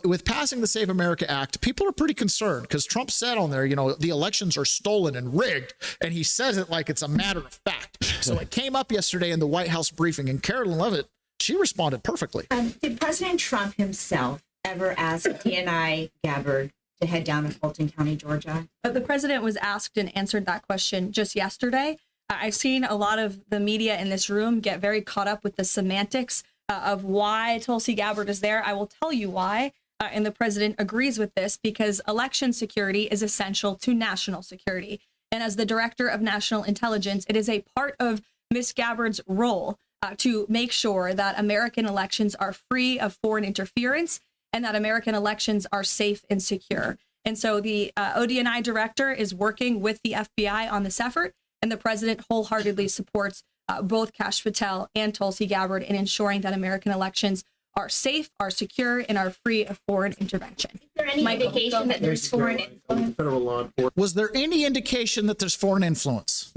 with passing the Save America Act, people are pretty concerned because Trump said on there, you know, the elections are stolen and rigged, and he says it like it's a matter of fact. So it came up yesterday in the White House briefing, and Carolyn Leavitt, she responded perfectly. Did President Trump himself ever ask DNI Gabbard to head down to Fulton County, Georgia? The president was asked and answered that question just yesterday. I've seen a lot of the media in this room get very caught up with the semantics of why Tulsi Gabbard is there. I will tell you why. And the president agrees with this because election security is essential to national security. And as the director of national intelligence, it is a part of Ms. Gabbard's role to make sure that American elections are free of foreign interference and that American elections are safe and secure. And so the ODNI director is working with the FBI on this effort. And the president wholeheartedly supports both Kash Patel and Tulsi Gabbard in ensuring that American elections are safe, are secure, and are free of foreign intervention. Is there any indication that there's foreign influence? Was there any indication that there's foreign influence?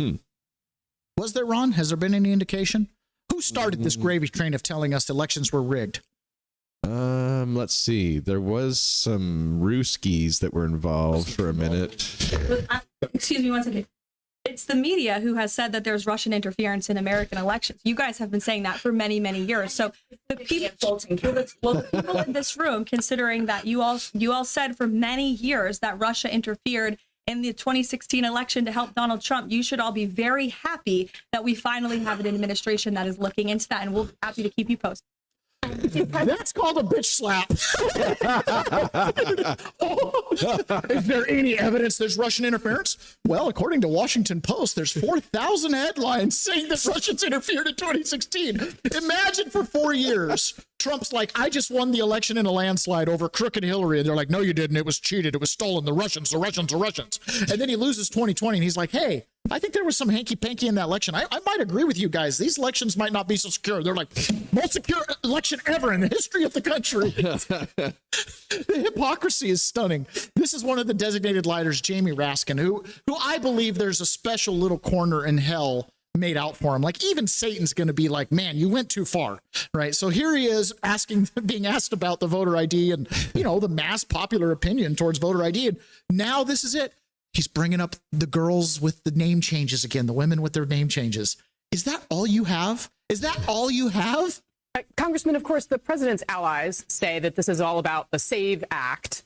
Was there, Ron? Has there been any indication? Who started this gravy train of telling us elections were rigged? Let's see. There was some Ruskies that were involved for a minute. Excuse me one second. It's the media who has said that there's Russian interference in American elections. You guys have been saying that for many, many years. So the people in this room, considering that you all said for many years that Russia interfered in the 2016 election to help Donald Trump, you should all be very happy that we finally have an administration that is looking into that, and we'll be happy to keep you posted. That's called a bitch slap. Is there any evidence there's Russian interference? Well, according to Washington Post, there's 4,000 headlines saying that Russians interfered in 2016. Imagine for 4 years, Trump's like, I just won the election in a landslide over crooked Hillary. And they're like, no, you didn't. It was cheated. It was stolen. The Russians. And then he loses 2020 and he's like, hey, I think there was some hanky-panky in that election. I might agree with you guys. These elections might not be so secure. They're like, most secure election ever in the history of the country. The hypocrisy is stunning. This is one of the designated liars, Jamie Raskin, who I believe there's a special little corner in hell made out for him. Like even Satan's going to be like, man, you went too far, right? So here he is being asked about the voter ID and, you know, the mass popular opinion towards voter ID. And now this is it. He's bringing up the girls with the name changes again, the women with their name changes. Is that all you have? Is that all you have? Congressman, of course, the president's allies say that this is all about the SAVE Act,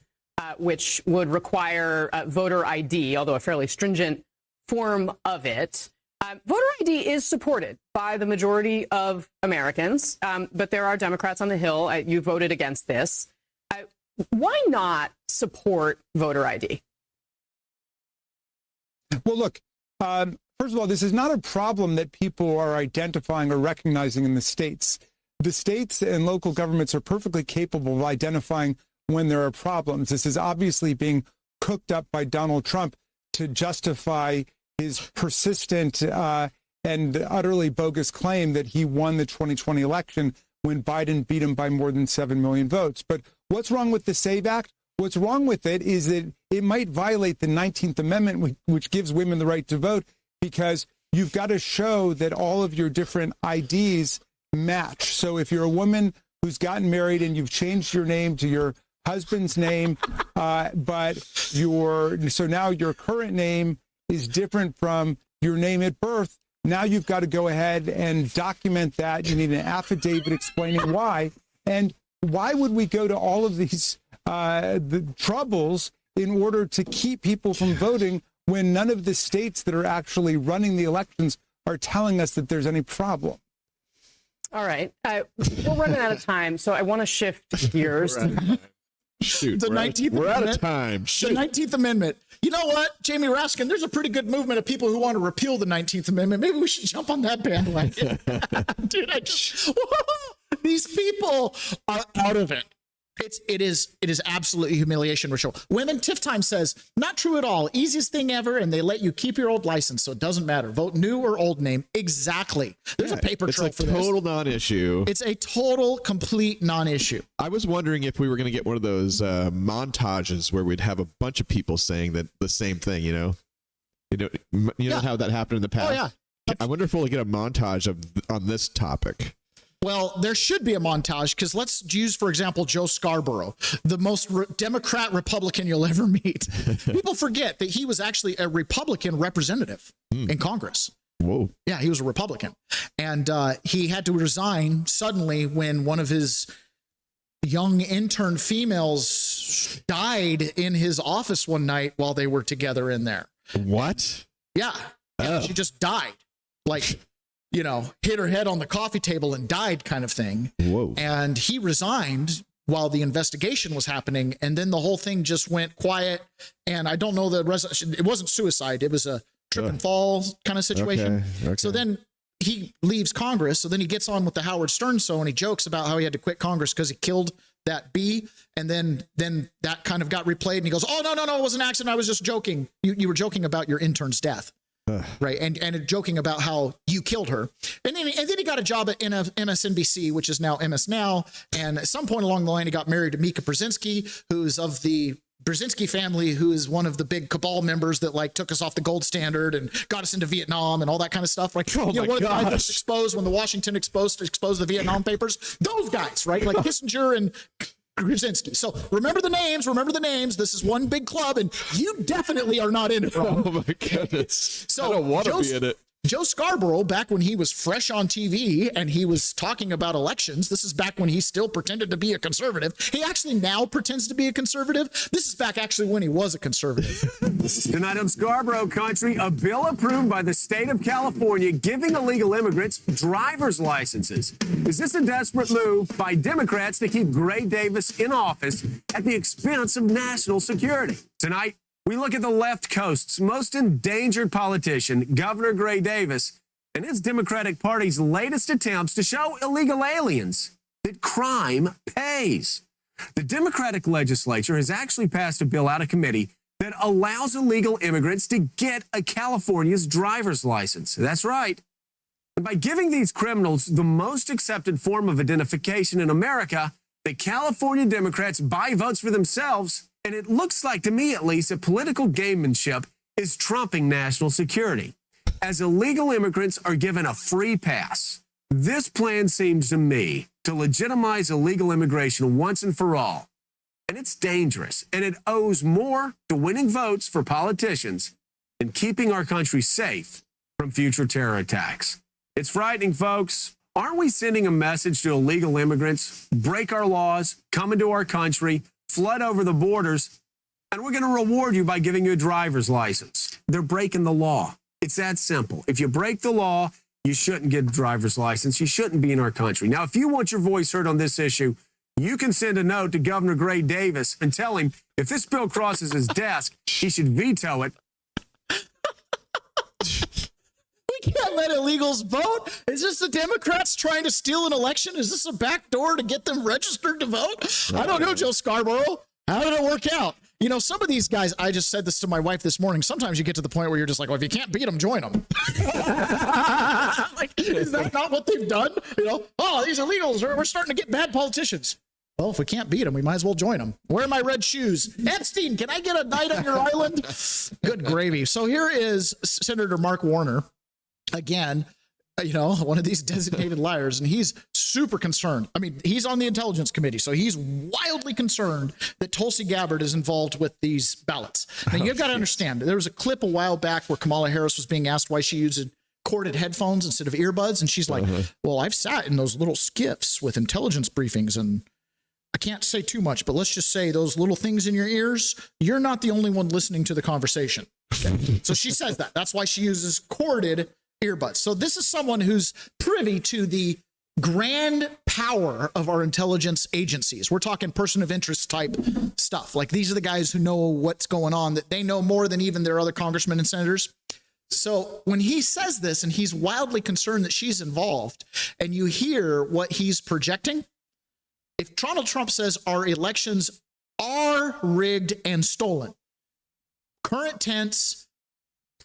which would require voter ID, although a fairly stringent form of it. Voter ID is supported by the majority of Americans, but there are Democrats on the Hill. You voted against this. Why not support voter ID? Well, look, first of all, this is not a problem that people are identifying or recognizing in the states. The states and local governments are perfectly capable of identifying when there are problems. This is obviously being cooked up by Donald Trump to justify his persistent and utterly bogus claim that he won the 2020 election when Biden beat him by more than 7 million votes. But what's wrong with the SAVE Act? What's wrong with it is that it might violate the 19th Amendment, which gives women the right to vote, because you've got to show that all of your different IDs match. So if you're a woman who's gotten married and you've changed your name to your husband's name, but so now your current name is different from your name at birth. Now you've got to go ahead and document that. You need an affidavit explaining why. And why would we go to all of these the troubles in order to keep people from voting when none of the states that are actually running the elections are telling us that there's any problem? All right. We're running out of time, so I want to shift gears. Shoot, The 19th we're out Amendment. of time. Shoot. The 19th Amendment. You know what, Jamie Raskin, there's a pretty good movement of people who want to repeal the 19th Amendment. Maybe we should jump on that bandwagon. Dude, these people are out of it. It is absolutely humiliation ritual. Women, Tiff Time says, not true at all. Easiest thing ever, and they let you keep your old license, so it doesn't matter. Vote new or old name. Exactly. There's a paper trail for this. It's a total non-issue. It's a total, complete non-issue. I was wondering if we were going to get one of those montages where we'd have a bunch of people saying that the same thing. You know how that happened in the past. Oh yeah. I wonder if we'll get a montage on this topic. Well, there should be a montage because let's use, for example, Joe Scarborough, the most Democrat Republican you'll ever meet. People forget that he was actually a Republican representative in Congress. Whoa. Yeah, he was a Republican. And he had to resign suddenly when one of his young intern females died in his office one night while they were together in there. What? Yeah. She just died. Like, hit her head on the coffee table and died kind of thing. Whoa. And he resigned while the investigation was happening. And then the whole thing just went quiet. And I don't know it wasn't suicide. It was a trip and fall kind of situation. Okay. So then he leaves Congress. So then he gets on with the Howard Stern show and he jokes about how he had to quit Congress because he killed that bee. And then that kind of got replayed and he goes, oh, no, it was an accident. I was just joking. You were joking about your intern's death. Right. And joking about how you killed her. And then he got a job at MSNBC, which is now MS Now. And at some point along the line, he got married to Mika Brzezinski, who's of the Brzezinski family, who is one of the big cabal members that took us off the gold standard and got us into Vietnam and all that kind of stuff. Like, one of the guys that was exposed when the Washington exposed the Vietnam papers. Those guys, right? Like Kissinger and Brzezinski. So remember the names. This is one big club, and you definitely are not in it. Oh my goodness! So I don't want to be in it. Joe Scarborough, back when he was fresh on TV and he was talking about elections, this is back when he still pretended to be a conservative. He actually now pretends to be a conservative. This is back actually when he was a conservative. Tonight on Scarborough Country, a bill approved by the state of California giving illegal immigrants driver's licenses. Is this a desperate move by Democrats to keep Gray Davis in office at the expense of national security? Tonight, we look at the left coast's most endangered politician, Governor Gray Davis, and his Democratic Party's latest attempts to show illegal aliens that crime pays. The Democratic legislature has actually passed a bill out of committee that allows illegal immigrants to get a California's driver's license. That's right. And by giving these criminals the most accepted form of identification in America, the California Democrats buy votes for themselves. And it looks like, to me at least, that political gamemanship is trumping national security, as illegal immigrants are given a free pass. This plan seems to me to legitimize illegal immigration once and for all. And it's dangerous, and it owes more to winning votes for politicians than keeping our country safe from future terror attacks. It's frightening, folks. Aren't we sending a message to illegal immigrants? Break our laws, come into our country, flood over the borders, and we're going to reward you by giving you a driver's license. They're breaking the law. It's that simple. If you break the law, you shouldn't get a driver's license. You shouldn't be in our country. Now, if you want your voice heard on this issue, you can send a note to Governor Gray Davis and tell him if this bill crosses his desk, he should veto it. We can't let illegals vote. Is this the Democrats trying to steal an election? Is this a backdoor to get them registered to vote? I don't know, Joe Scarborough. How did it work out? Some of these guys, I just said this to my wife this morning. Sometimes you get to the point where you're just like, well, if you can't beat them, join them. Is that not what they've done? Oh, these illegals, we're starting to get bad politicians. Well, if we can't beat them, we might as well join them. Where are my red shoes? Epstein, can I get a night on your island? Good gravy. So here is Senator Mark Warner. Again, one of these designated liars, and he's super concerned. I mean, he's on the Intelligence Committee, so he's wildly concerned that Tulsi Gabbard is involved with these ballots. Now, you've got to understand, there was a clip a while back where Kamala Harris was being asked why she used corded headphones instead of earbuds, and she's like, well, I've sat in those little skiffs with intelligence briefings, and I can't say too much, but let's just say those little things in your ears, you're not the only one listening to the conversation. Okay? So she says that. That's why she uses corded earbuds. So this is someone who's privy to the grand power of our intelligence agencies. We're talking person of interest type stuff. Like, these are the guys who know what's going on, that they know more than even their other congressmen and senators. So when he says this and he's wildly concerned that she's involved, and you hear what he's projecting, if Donald Trump says our elections are rigged and stolen, current tense,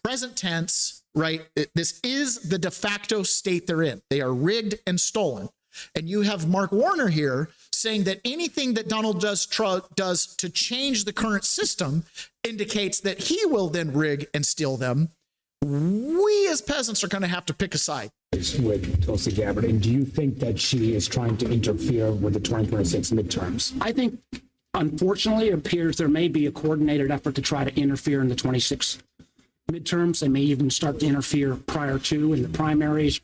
present tense, right? This is the de facto state they're in. They are rigged and stolen. And you have Mark Warner here saying that anything that Donald does to change the current system indicates that he will then rig and steal them. We as peasants are going to have to pick a side. With Tulsi Gabbard, and do you think that she is trying to interfere with the 2026 midterms? I think, unfortunately, it appears there may be a coordinated effort to try to interfere in the 26 midterms. They may even start to interfere prior to in the primaries.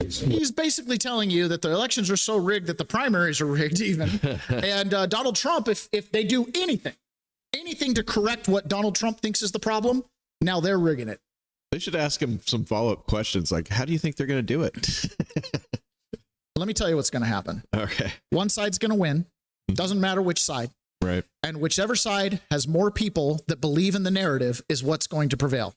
He's basically telling you that the elections are so rigged that the primaries are rigged even. And Donald Trump, if they do anything to correct what Donald Trump thinks is the problem, now they're rigging it. They should ask him some follow-up questions like, how do you think they're going to do it? Let me tell you what's going to happen. Okay. One side's going to win. Doesn't matter which side. Right. And whichever side has more people that believe in the narrative is what's going to prevail.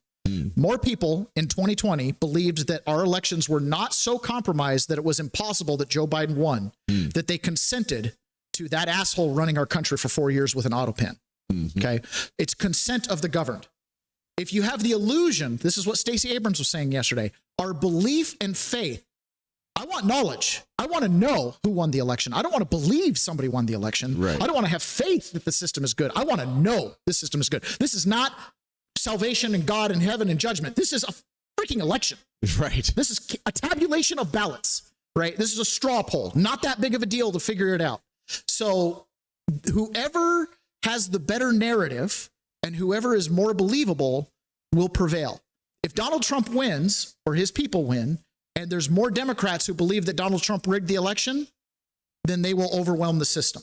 More people in 2020 believed that our elections were not so compromised that it was impossible that Joe Biden won, that they consented to that asshole running our country for 4 years with an auto pen. Okay. It's consent of the governed. If you have the illusion, this is what Stacey Abrams was saying yesterday, our belief and faith. I want knowledge. I want to know who won the election. I don't want to believe somebody won the election. Right. I don't want to have faith that the system is good. I want to know the system is good. This is not salvation and God and heaven and judgment. This is a freaking election. Right. This is a tabulation of ballots, right? This is a straw poll. Not that big of a deal to figure it out. So whoever has the better narrative and whoever is more believable will prevail. If Donald Trump wins, or his people win, and there's more Democrats who believe that Donald Trump rigged the election, then they will overwhelm the system.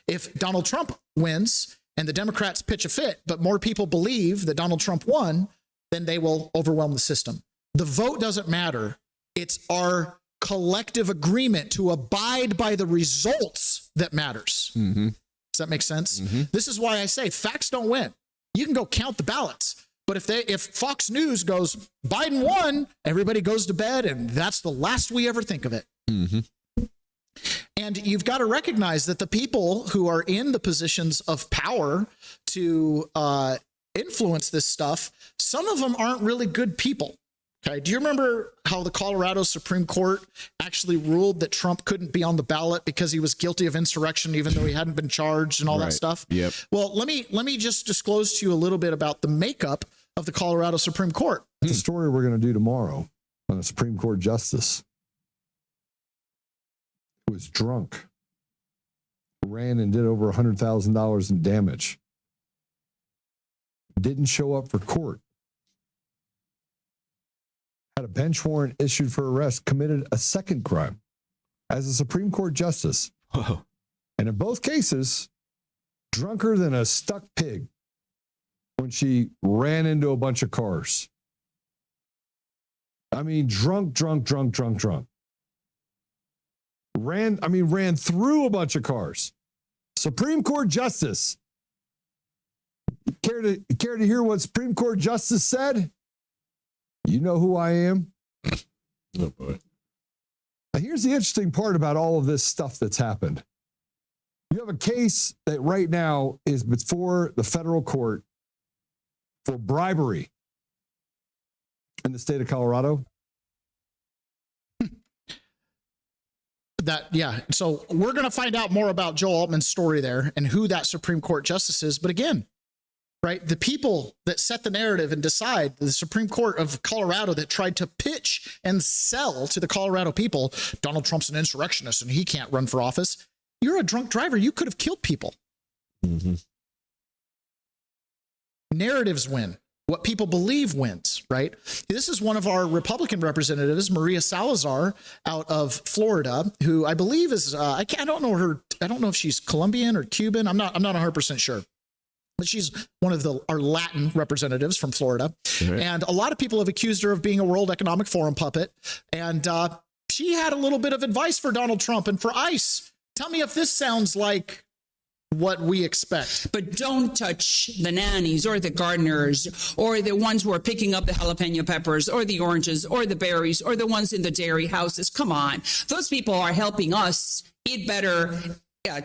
If Donald Trump wins and the Democrats pitch a fit, but more people believe that Donald Trump won, then they will overwhelm the system. The vote doesn't matter. It's our collective agreement to abide by the results that matters. Does that make sense? This is why I say facts don't win. You can go count the ballots, but if Fox News goes, Biden won, everybody goes to bed, and that's the last we ever think of it. And you've got to recognize that the people who are in the positions of power to influence this stuff, some of them aren't really good people. Okay. Do you remember how the Colorado Supreme Court actually ruled that Trump couldn't be on the ballot because he was guilty of insurrection, even though he hadn't been charged and all that stuff? Yep. Well, let me just disclose to you a little bit about the makeup of the Colorado Supreme Court. The story we're going to do tomorrow on a Supreme Court justice who was drunk, ran and did over $100,000 in damage, didn't show up for court, had a bench warrant issued for arrest, committed a second crime as a Supreme Court justice. Whoa. And in both cases, drunker than a stuck pig when she ran into a bunch of cars. I mean, drunk. Ran through a bunch of cars. Supreme Court justice. Care to hear what Supreme Court justice said? You know who I am? Oh, boy. Now, here's the interesting part about all of this stuff that's happened. You have a case that right now is before the federal court for bribery in the state of Colorado. So we're going to find out more about Joe Altman's story there and who that Supreme Court justice is. But again, right? The people that set the narrative and decide, the Supreme Court of Colorado that tried to pitch and sell to the Colorado people, Donald Trump's an insurrectionist and he can't run for office. You're a drunk driver. You could have killed people. Mm-hmm. Narratives win. What people believe wins, right? This is one of our Republican representatives, Maria Salazar, out of Florida, who I believe is I don't know her. I don't know if she's Colombian or Cuban. I'm not 100% sure, but she's one of our Latin representatives from Florida, and a lot of people have accused her of being a World Economic Forum puppet. And she had a little bit of advice for Donald Trump and for ICE. Tell me if this sounds like what we expect. But don't touch the nannies or the gardeners or the ones who are picking up the jalapeno peppers or the oranges or the berries or the ones in the dairy houses. Come on. Those people are helping us eat better,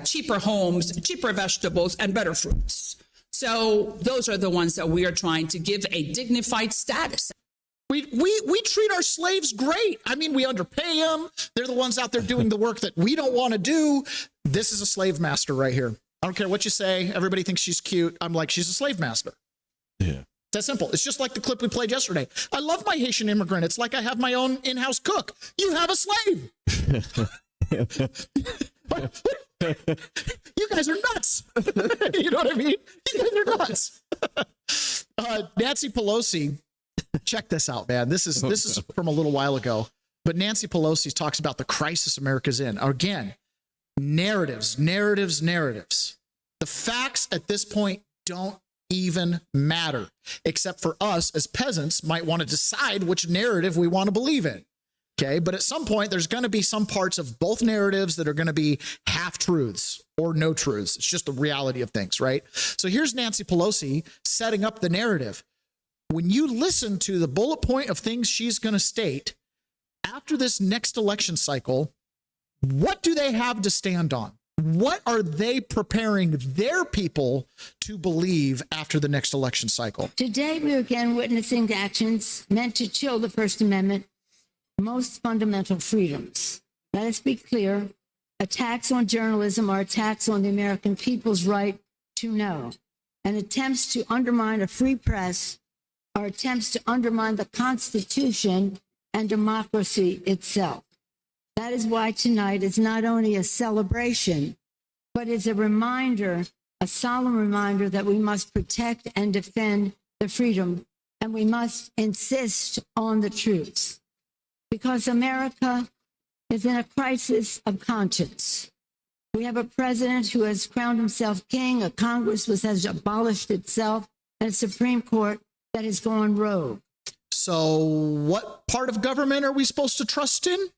cheaper homes, cheaper vegetables, and better fruits. So those are the ones that we are trying to give a dignified status. We treat our slaves great. I mean, we underpay them. They're the ones out there doing the work that we don't want to do. This is a slave master right here. I don't care what you say. Everybody thinks she's cute. I'm like, she's a slave master. Yeah. It's that simple. It's just like the clip we played yesterday. I love my Haitian immigrant. It's like I have my own in-house cook. You have a slave. You guys are nuts. You know what I mean? You guys are nuts. Nancy Pelosi, check this out, man. This is from a little while ago. But Nancy Pelosi talks about the crisis America's in. Again, narratives. The facts at this point don't even matter, except for us as peasants might want to decide which narrative we want to believe in. Okay, but at some point, there's going to be some parts of both narratives that are going to be half-truths or no truths. It's just the reality of things, right? So here's Nancy Pelosi setting up the narrative. When you listen to the bullet point of things she's going to state, after this next election cycle, what do they have to stand on? What are they preparing their people to believe after the next election cycle? Today, we are again witnessing actions meant to chill the First Amendment, most fundamental freedoms. Let us be clear. Attacks on journalism are attacks on the American people's right to know. And attempts to undermine a free press are attempts to undermine the Constitution and democracy itself. That is why tonight is not only a celebration, but is a reminder, a solemn reminder that we must protect and defend the freedom, and we must insist on the truth. Because America is in a crisis of conscience. We have a president who has crowned himself king, a Congress which has abolished itself, and a Supreme Court that has gone rogue. So what part of government are we supposed to trust in?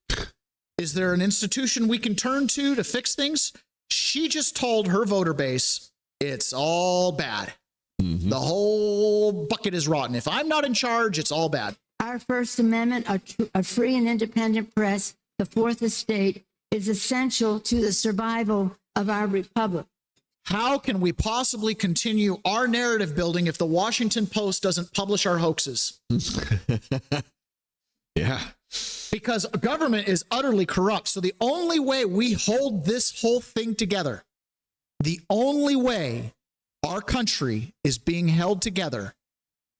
Is there an institution we can turn to fix things? She just told her voter base, it's all bad. Mm-hmm. The whole bucket is rotten. If I'm not in charge, it's all bad. Our First Amendment, a free and independent press, the Fourth Estate, is essential to the survival of our republic. How can we possibly continue our narrative building if the Washington Post doesn't publish our hoaxes? Yeah. Because government is utterly corrupt. So the only way we hold this whole thing together, the only way our country is being held together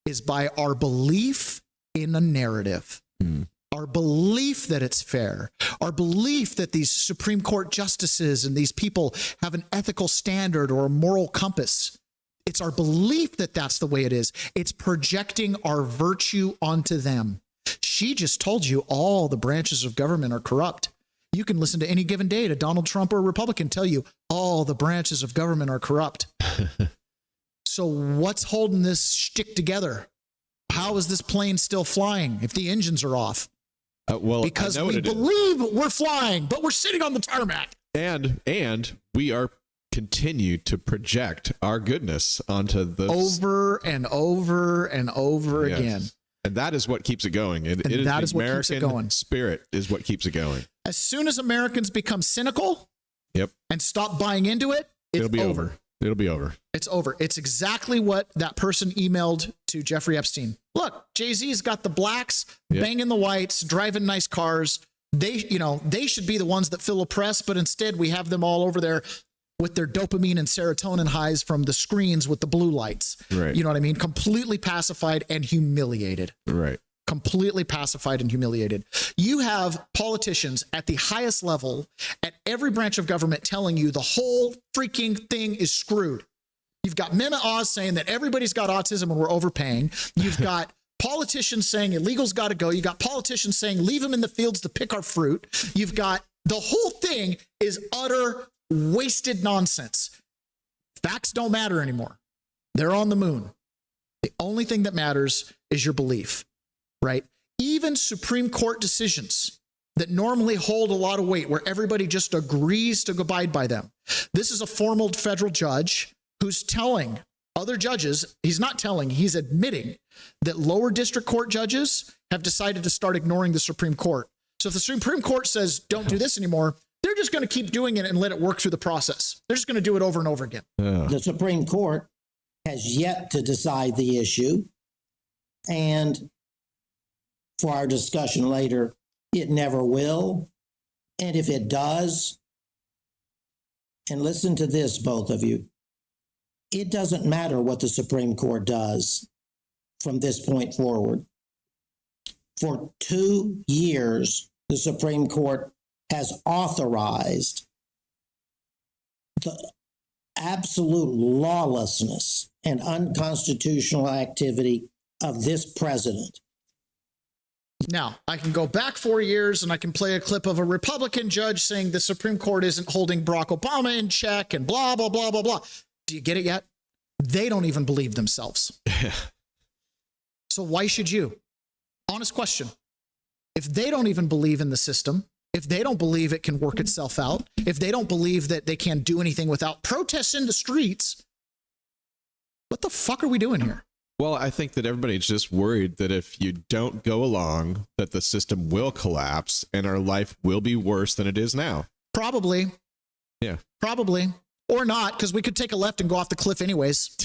is by our belief in a narrative. Our belief that it's fair, our belief that these Supreme Court justices and these people have an ethical standard or a moral compass. It's our belief that that's the way it is. It's projecting our virtue onto them. She just told you all the branches of government are corrupt. You can listen to any given day to Donald Trump or a Republican tell you all the branches of government are corrupt. So what's holding this shtick together? How is this plane still flying if the engines are off? Well, because we believe we're flying, but we're sitting on the tarmac. And we are continue to project our goodness onto the over and over and over again. And that is what keeps it going. It is the American spirit is what keeps it going. As soon as Americans become cynical, and stop buying into it, it'll be over. It'll be over. It's over. It's exactly what that person emailed to Jeffrey Epstein. Look, Jay-Z's got the blacks banging the whites, driving nice cars. They should be the ones that fill a press, but instead we have them all over there with their dopamine and serotonin highs from the screens with the blue lights. Right. You know what I mean? Completely pacified and humiliated. Right. Completely pacified and humiliated. You have politicians at the highest level at every branch of government telling you the whole freaking thing is screwed. You've got Mehmet Oz saying that everybody's got autism and we're overpaying. You've got politicians saying illegals got to go. You got politicians saying leave them in the fields to pick our fruit. You've got the whole thing is utter wasted nonsense. Facts don't matter anymore. They're on the moon. The only thing that matters is your belief, right? Even Supreme Court decisions that normally hold a lot of weight, where everybody just agrees to abide by them. This is a formal federal judge who's telling other judges, he's not telling, he's admitting that lower district court judges have decided to start ignoring the Supreme Court. So if the Supreme Court says, don't do this anymore, they're just going to keep doing it and let it work through the process. They're just going to do it over and over again. The Supreme Court has yet to decide the issue. And for our discussion later, it never will. And if it does, and listen to this, both of you, it doesn't matter what the Supreme Court does from this point forward. For 2 years, the Supreme Court has authorized the absolute lawlessness and unconstitutional activity of this president. Now, I can go back 4 years and I can play a clip of a Republican judge saying the Supreme Court isn't holding Barack Obama in check and blah, blah, blah, blah, blah. Do you get it yet? They don't even believe themselves. So why should you? Honest question. If they don't even believe in the system, if they don't believe it can work itself out, if they don't believe that they can't do anything without protests in the streets, what the fuck are we doing here? Well, I think that everybody's just worried that if you don't go along, that the system will collapse and our life will be worse than it is now. Probably. Yeah. Probably. Or not, because we could take a left and go off the cliff anyways.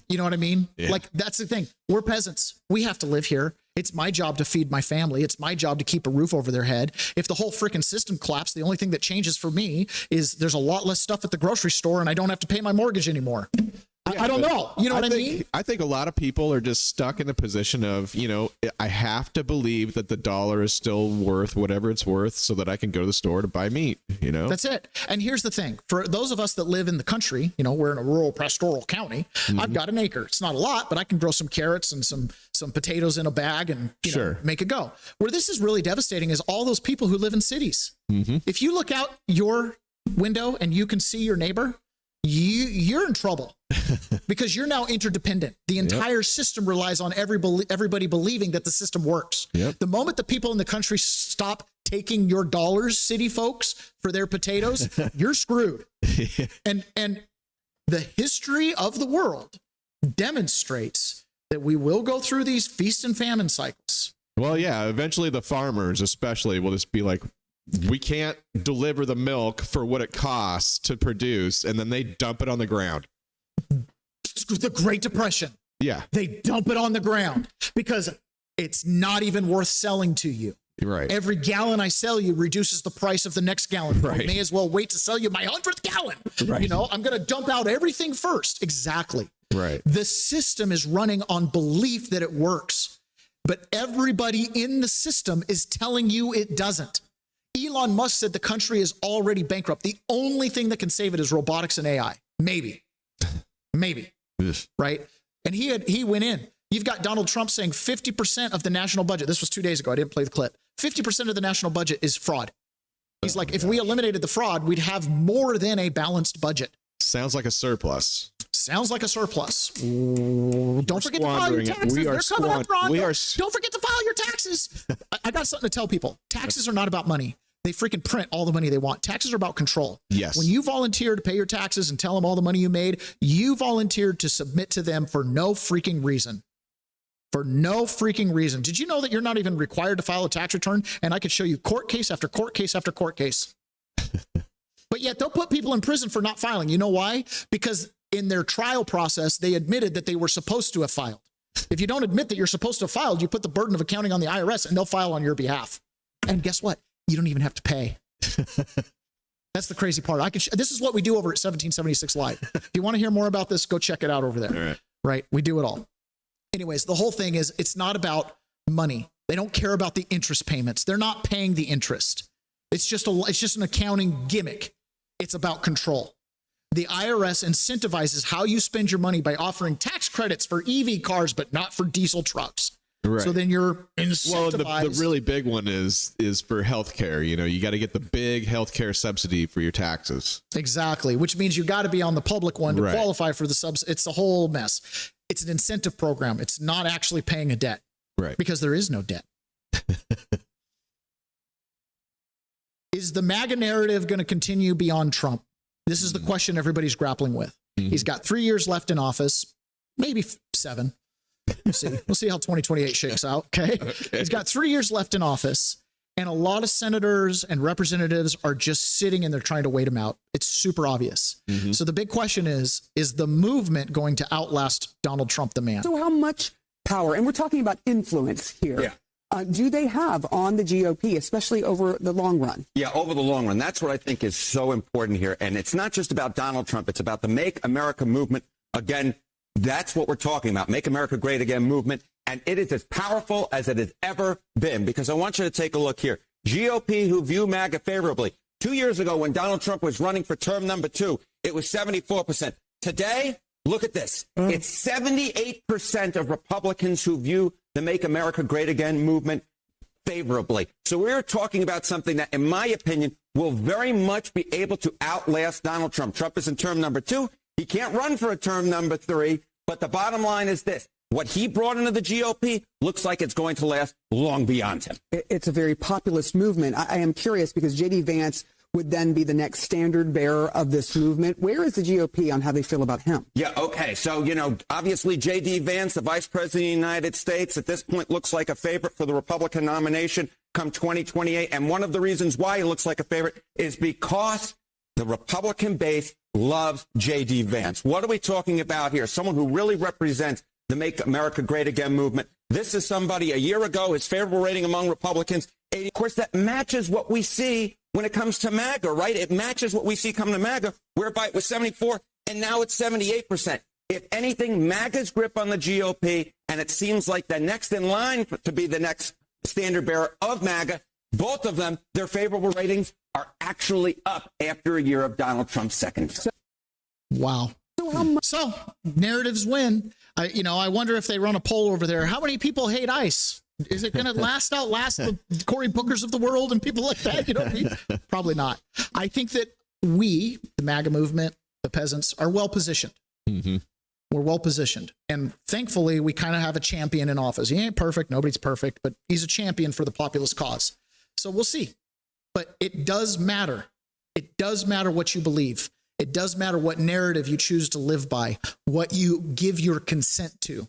You know what I mean? Yeah. Like, that's the thing. We're peasants. We have to live here. It's my job to feed my family. It's my job to keep a roof over their head. If the whole freaking system collapsed, the only thing that changes for me is there's a lot less stuff at the grocery store and I don't have to pay my mortgage anymore. I don't know. You know what I mean? I think a lot of people are just stuck in the position of, you know, I have to believe that the dollar is still worth whatever it's worth so that I can go to the store to buy meat, you know? That's it. And here's the thing. For those of us that live in the country, you know, we're in a rural pastoral county. I've got an acre. It's not a lot, but I can grow some carrots and some potatoes in a bag and you know, make it go. Where this is really devastating is all those people who live in cities. If you look out your window and you can see your neighbor, you're in trouble because you're now interdependent. The entire system relies on everybody believing that the system works. The moment the people in the country stop taking your dollars, city folks, for their potatoes, you're screwed. And the history of the world demonstrates that we will go through these feast and famine cycles. Well, yeah, eventually the farmers especially will just be like, we can't deliver the milk for what it costs to produce, and then they dump it on the ground. The Great Depression. Yeah. They dump it on the ground because it's not even worth selling to you. Right. Every gallon I sell you reduces the price of the next gallon. Right. I may as well wait to sell you my 100th gallon. Right. You know, I'm going to dump out everything first. Exactly. Right. The system is running on belief that it works, but everybody in the system is telling you it doesn't. Elon Musk said the country is already bankrupt. The only thing that can save it is robotics and AI. Maybe. Right? And he went in. You've got Donald Trump saying 50% of the national budget. This was 2 days ago. I didn't play the clip. 50% of the national budget is fraud. He's like, if we eliminated the fraud, we'd have more than a balanced budget. Sounds like a surplus. Sounds like a surplus. Don't forget to file your taxes. We are They're coming up, Ron. we are Don't forget to file your taxes. I got something to tell people. Taxes are not about money. They freaking print all the money they want. Taxes are about control. Yes. When you volunteer to pay your taxes and tell them all the money you made, you volunteered to submit to them for no freaking reason. For no freaking reason. Did you know that you're not even required to file a tax return? And I could show you court case after court case after court case. But yet they'll put people in prison for not filing. You know why? Because in their trial process, they admitted that they were supposed to have filed. If you don't admit that you're supposed to have filed, you put the burden of accounting on the IRS and they'll file on your behalf. And guess what? You don't even have to pay. That's the crazy part. This is what we do over at 1776 Live. If you want to hear more about this, go check it out over there. All right. Right? We do it all. Anyways, the whole thing is it's not about money. They don't care about the interest payments. They're not paying the interest. It's just an accounting gimmick. It's about control. The IRS incentivizes how you spend your money by offering tax credits for EV cars, but not for diesel trucks. Right. So then you're incentivized. Well, the really big one is for healthcare. You know, you got to get the big healthcare subsidy for your taxes. Exactly, which means you got to be on the public one to Right. qualify for the subs. It's a whole mess. It's an incentive program. It's not actually paying a debt. Right. Because there is no debt. Is the MAGA narrative going to continue beyond Trump? This is the question everybody's grappling with. He's got 3 years left in office, maybe 7. We'll see. We'll see how 2028 shakes out. Okay. He's got 3 years left in office, and a lot of senators and representatives are just sitting and they're trying to wait him out. It's super obvious. So the big question is the movement going to outlast Donald Trump, the man? So how much power, and we're talking about influence here, do they have on the GOP, especially over the long run? Yeah, over the long run. That's what I think is so important here. And it's not just about Donald Trump. It's about the Make America movement. Again, that's what we're talking about. Make America Great Again movement. And it is as powerful as it has ever been. Because I want you to take a look here. GOP who view MAGA favorably. 2 years ago when Donald Trump was running for term number 2, it was 74%. Today, look at this. It's 78% of Republicans who view the Make America Great Again movement favorably. So we're talking about something that, in my opinion, will very much be able to outlast Donald Trump. Trump is in term number 2. He can't run for a term number 3. But the bottom line is this. What he brought into the GOP looks like it's going to last long beyond him. It's a very populist movement. I am curious because J.D. Vance would then be the next standard bearer of this movement. Where is the GOP on how they feel about him? Yeah, okay. So, obviously J.D. Vance, the Vice President of the United States, at this point looks like a favorite for the Republican nomination come 2028. And one of the reasons why he looks like a favorite is because the Republican base loves J.D. Vance. What are we talking about here? Someone who really represents the Make America Great Again movement. This is somebody a year ago, his favorable rating among Republicans. And of course, that matches what we see when it comes to MAGA, right? It matches what we see coming to MAGA, whereby it was 74 and now it's 78%. If anything, MAGA's grip on the GOP, and it seems like the next in line to be the next standard bearer of MAGA, both of them, their favorable ratings are actually up after a year of Donald Trump's second term. Wow. So narratives win. I wonder if they run a poll over there. How many people hate ICE? Is it going to outlast the Cory Bookers of the world and people like that? Probably not. I think that we, the MAGA movement, the peasants, are well positioned. We're well positioned. And thankfully, we kind of have a champion in office. He ain't perfect. Nobody's perfect, but he's a champion for the populist cause. So we'll see. But it does matter. It does matter what you believe. It does matter what narrative you choose to live by, what you give your consent to,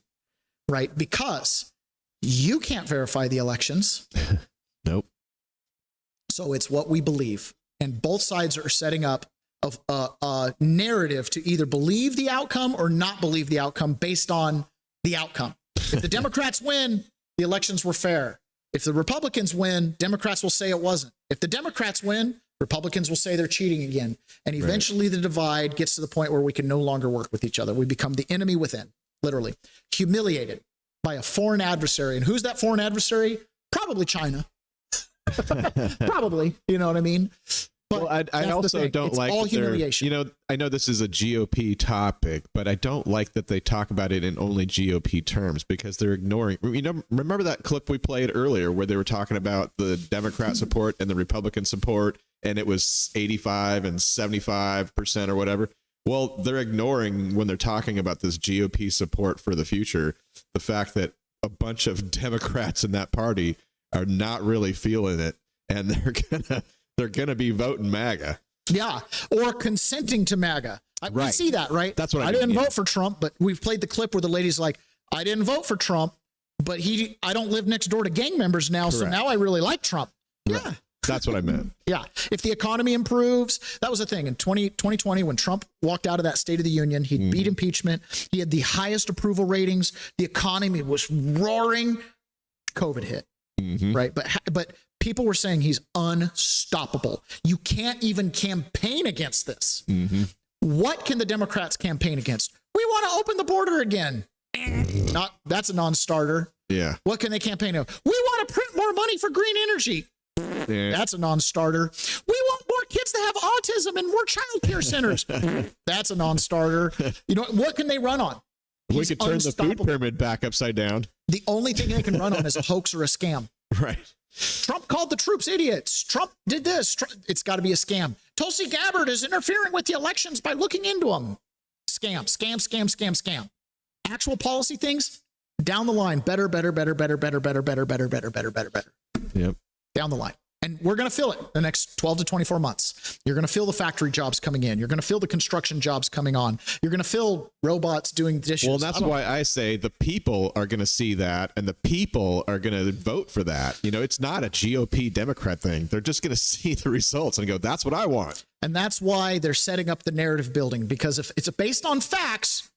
right? Because you can't verify the elections. Nope. So it's what we believe. And both sides are setting up a narrative to either believe the outcome or not believe the outcome based on the outcome. If the Democrats win, the elections were fair. If the Republicans win, Democrats will say it wasn't. If the Democrats win, Republicans will say they're cheating again. And eventually the divide gets to the point where we can no longer work with each other. We become the enemy within, literally. Humiliated by a foreign adversary. And who's that foreign adversary? Probably China. Probably. You know what I mean? But well, I also don't it's like all that they're, humiliation. I know this is a GOP topic, but I don't like that they talk about it in only GOP terms because they're ignoring. Remember that clip we played earlier where they were talking about the Democrat support and the Republican support, and it was 85 and 75% or whatever. Well, they're ignoring when they're talking about this GOP support for the future, the fact that a bunch of Democrats in that party are not really feeling it, and they're gonna be voting MAGA. Yeah, or consenting to MAGA. We see that, right? That's what I didn't vote for Trump, but we've played the clip where the lady's like, I didn't vote for Trump, but I don't live next door to gang members now, so now I really like Trump. Yeah. That's what I meant. Yeah. If the economy improves, that was the thing. In 2020, when Trump walked out of that State of the Union, he beat impeachment. He had the highest approval ratings. The economy was roaring. COVID hit, right? But people were saying he's unstoppable. You can't even campaign against this. Mm-hmm. What can the Democrats campaign against? We want to open the border again. That's a non-starter. Yeah. What can they campaign of? We want to print more money for green energy. Yeah. That's a non-starter. We want more kids to have autism and more child care centers. That's a non-starter. You know, what can they run on? We could turn the food pyramid back upside down. The only thing they can run on is a hoax or a scam. Right. Trump called the troops idiots. Trump did this. It's got to be a scam. Tulsi Gabbard is interfering with the elections by looking into them. Scam, scam, scam, scam, scam. Actual policy things down the line. Better. Yep. Down the line. And we're going to feel it the next 12 to 24 months. You're going to feel the factory jobs coming in. You're going to feel the construction jobs coming on. You're going to feel robots doing dishes. Well, that's why I say the people are going to see that and the people are going to vote for that. You know, it's not a GOP Democrat thing. They're just going to see the results and go, that's what I want. And that's why they're setting up the narrative building, because if it's based on facts,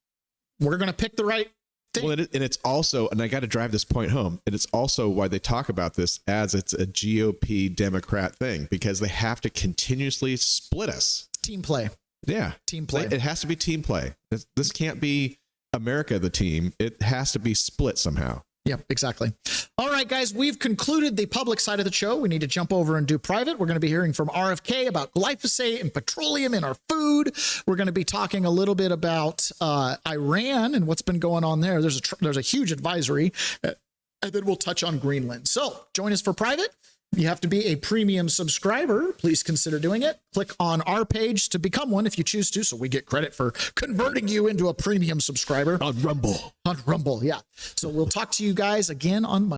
we're going to pick the right thing. Well, and it's also, and I got to drive this point home, and it's also why they talk about this as it's a GOP Democrat thing, because they have to continuously split us. Team play. Yeah. Team play. It has to be team play. This can't be America, the team. It has to be split somehow. Yep, exactly. All right, guys, we've concluded the public side of the show. We need to jump over and do private. We're going to be hearing from RFK about glyphosate and petroleum in our food. We're going to be talking a little bit about Iran and what's been going on there. There's a huge advisory, and then we'll touch on Greenland. So join us for private. You have to be a premium subscriber. Please consider doing it. Click on our page to become one if you choose to, so we get credit for converting you into a premium subscriber. On Rumble. On Rumble, yeah. So we'll talk to you guys again on Monday.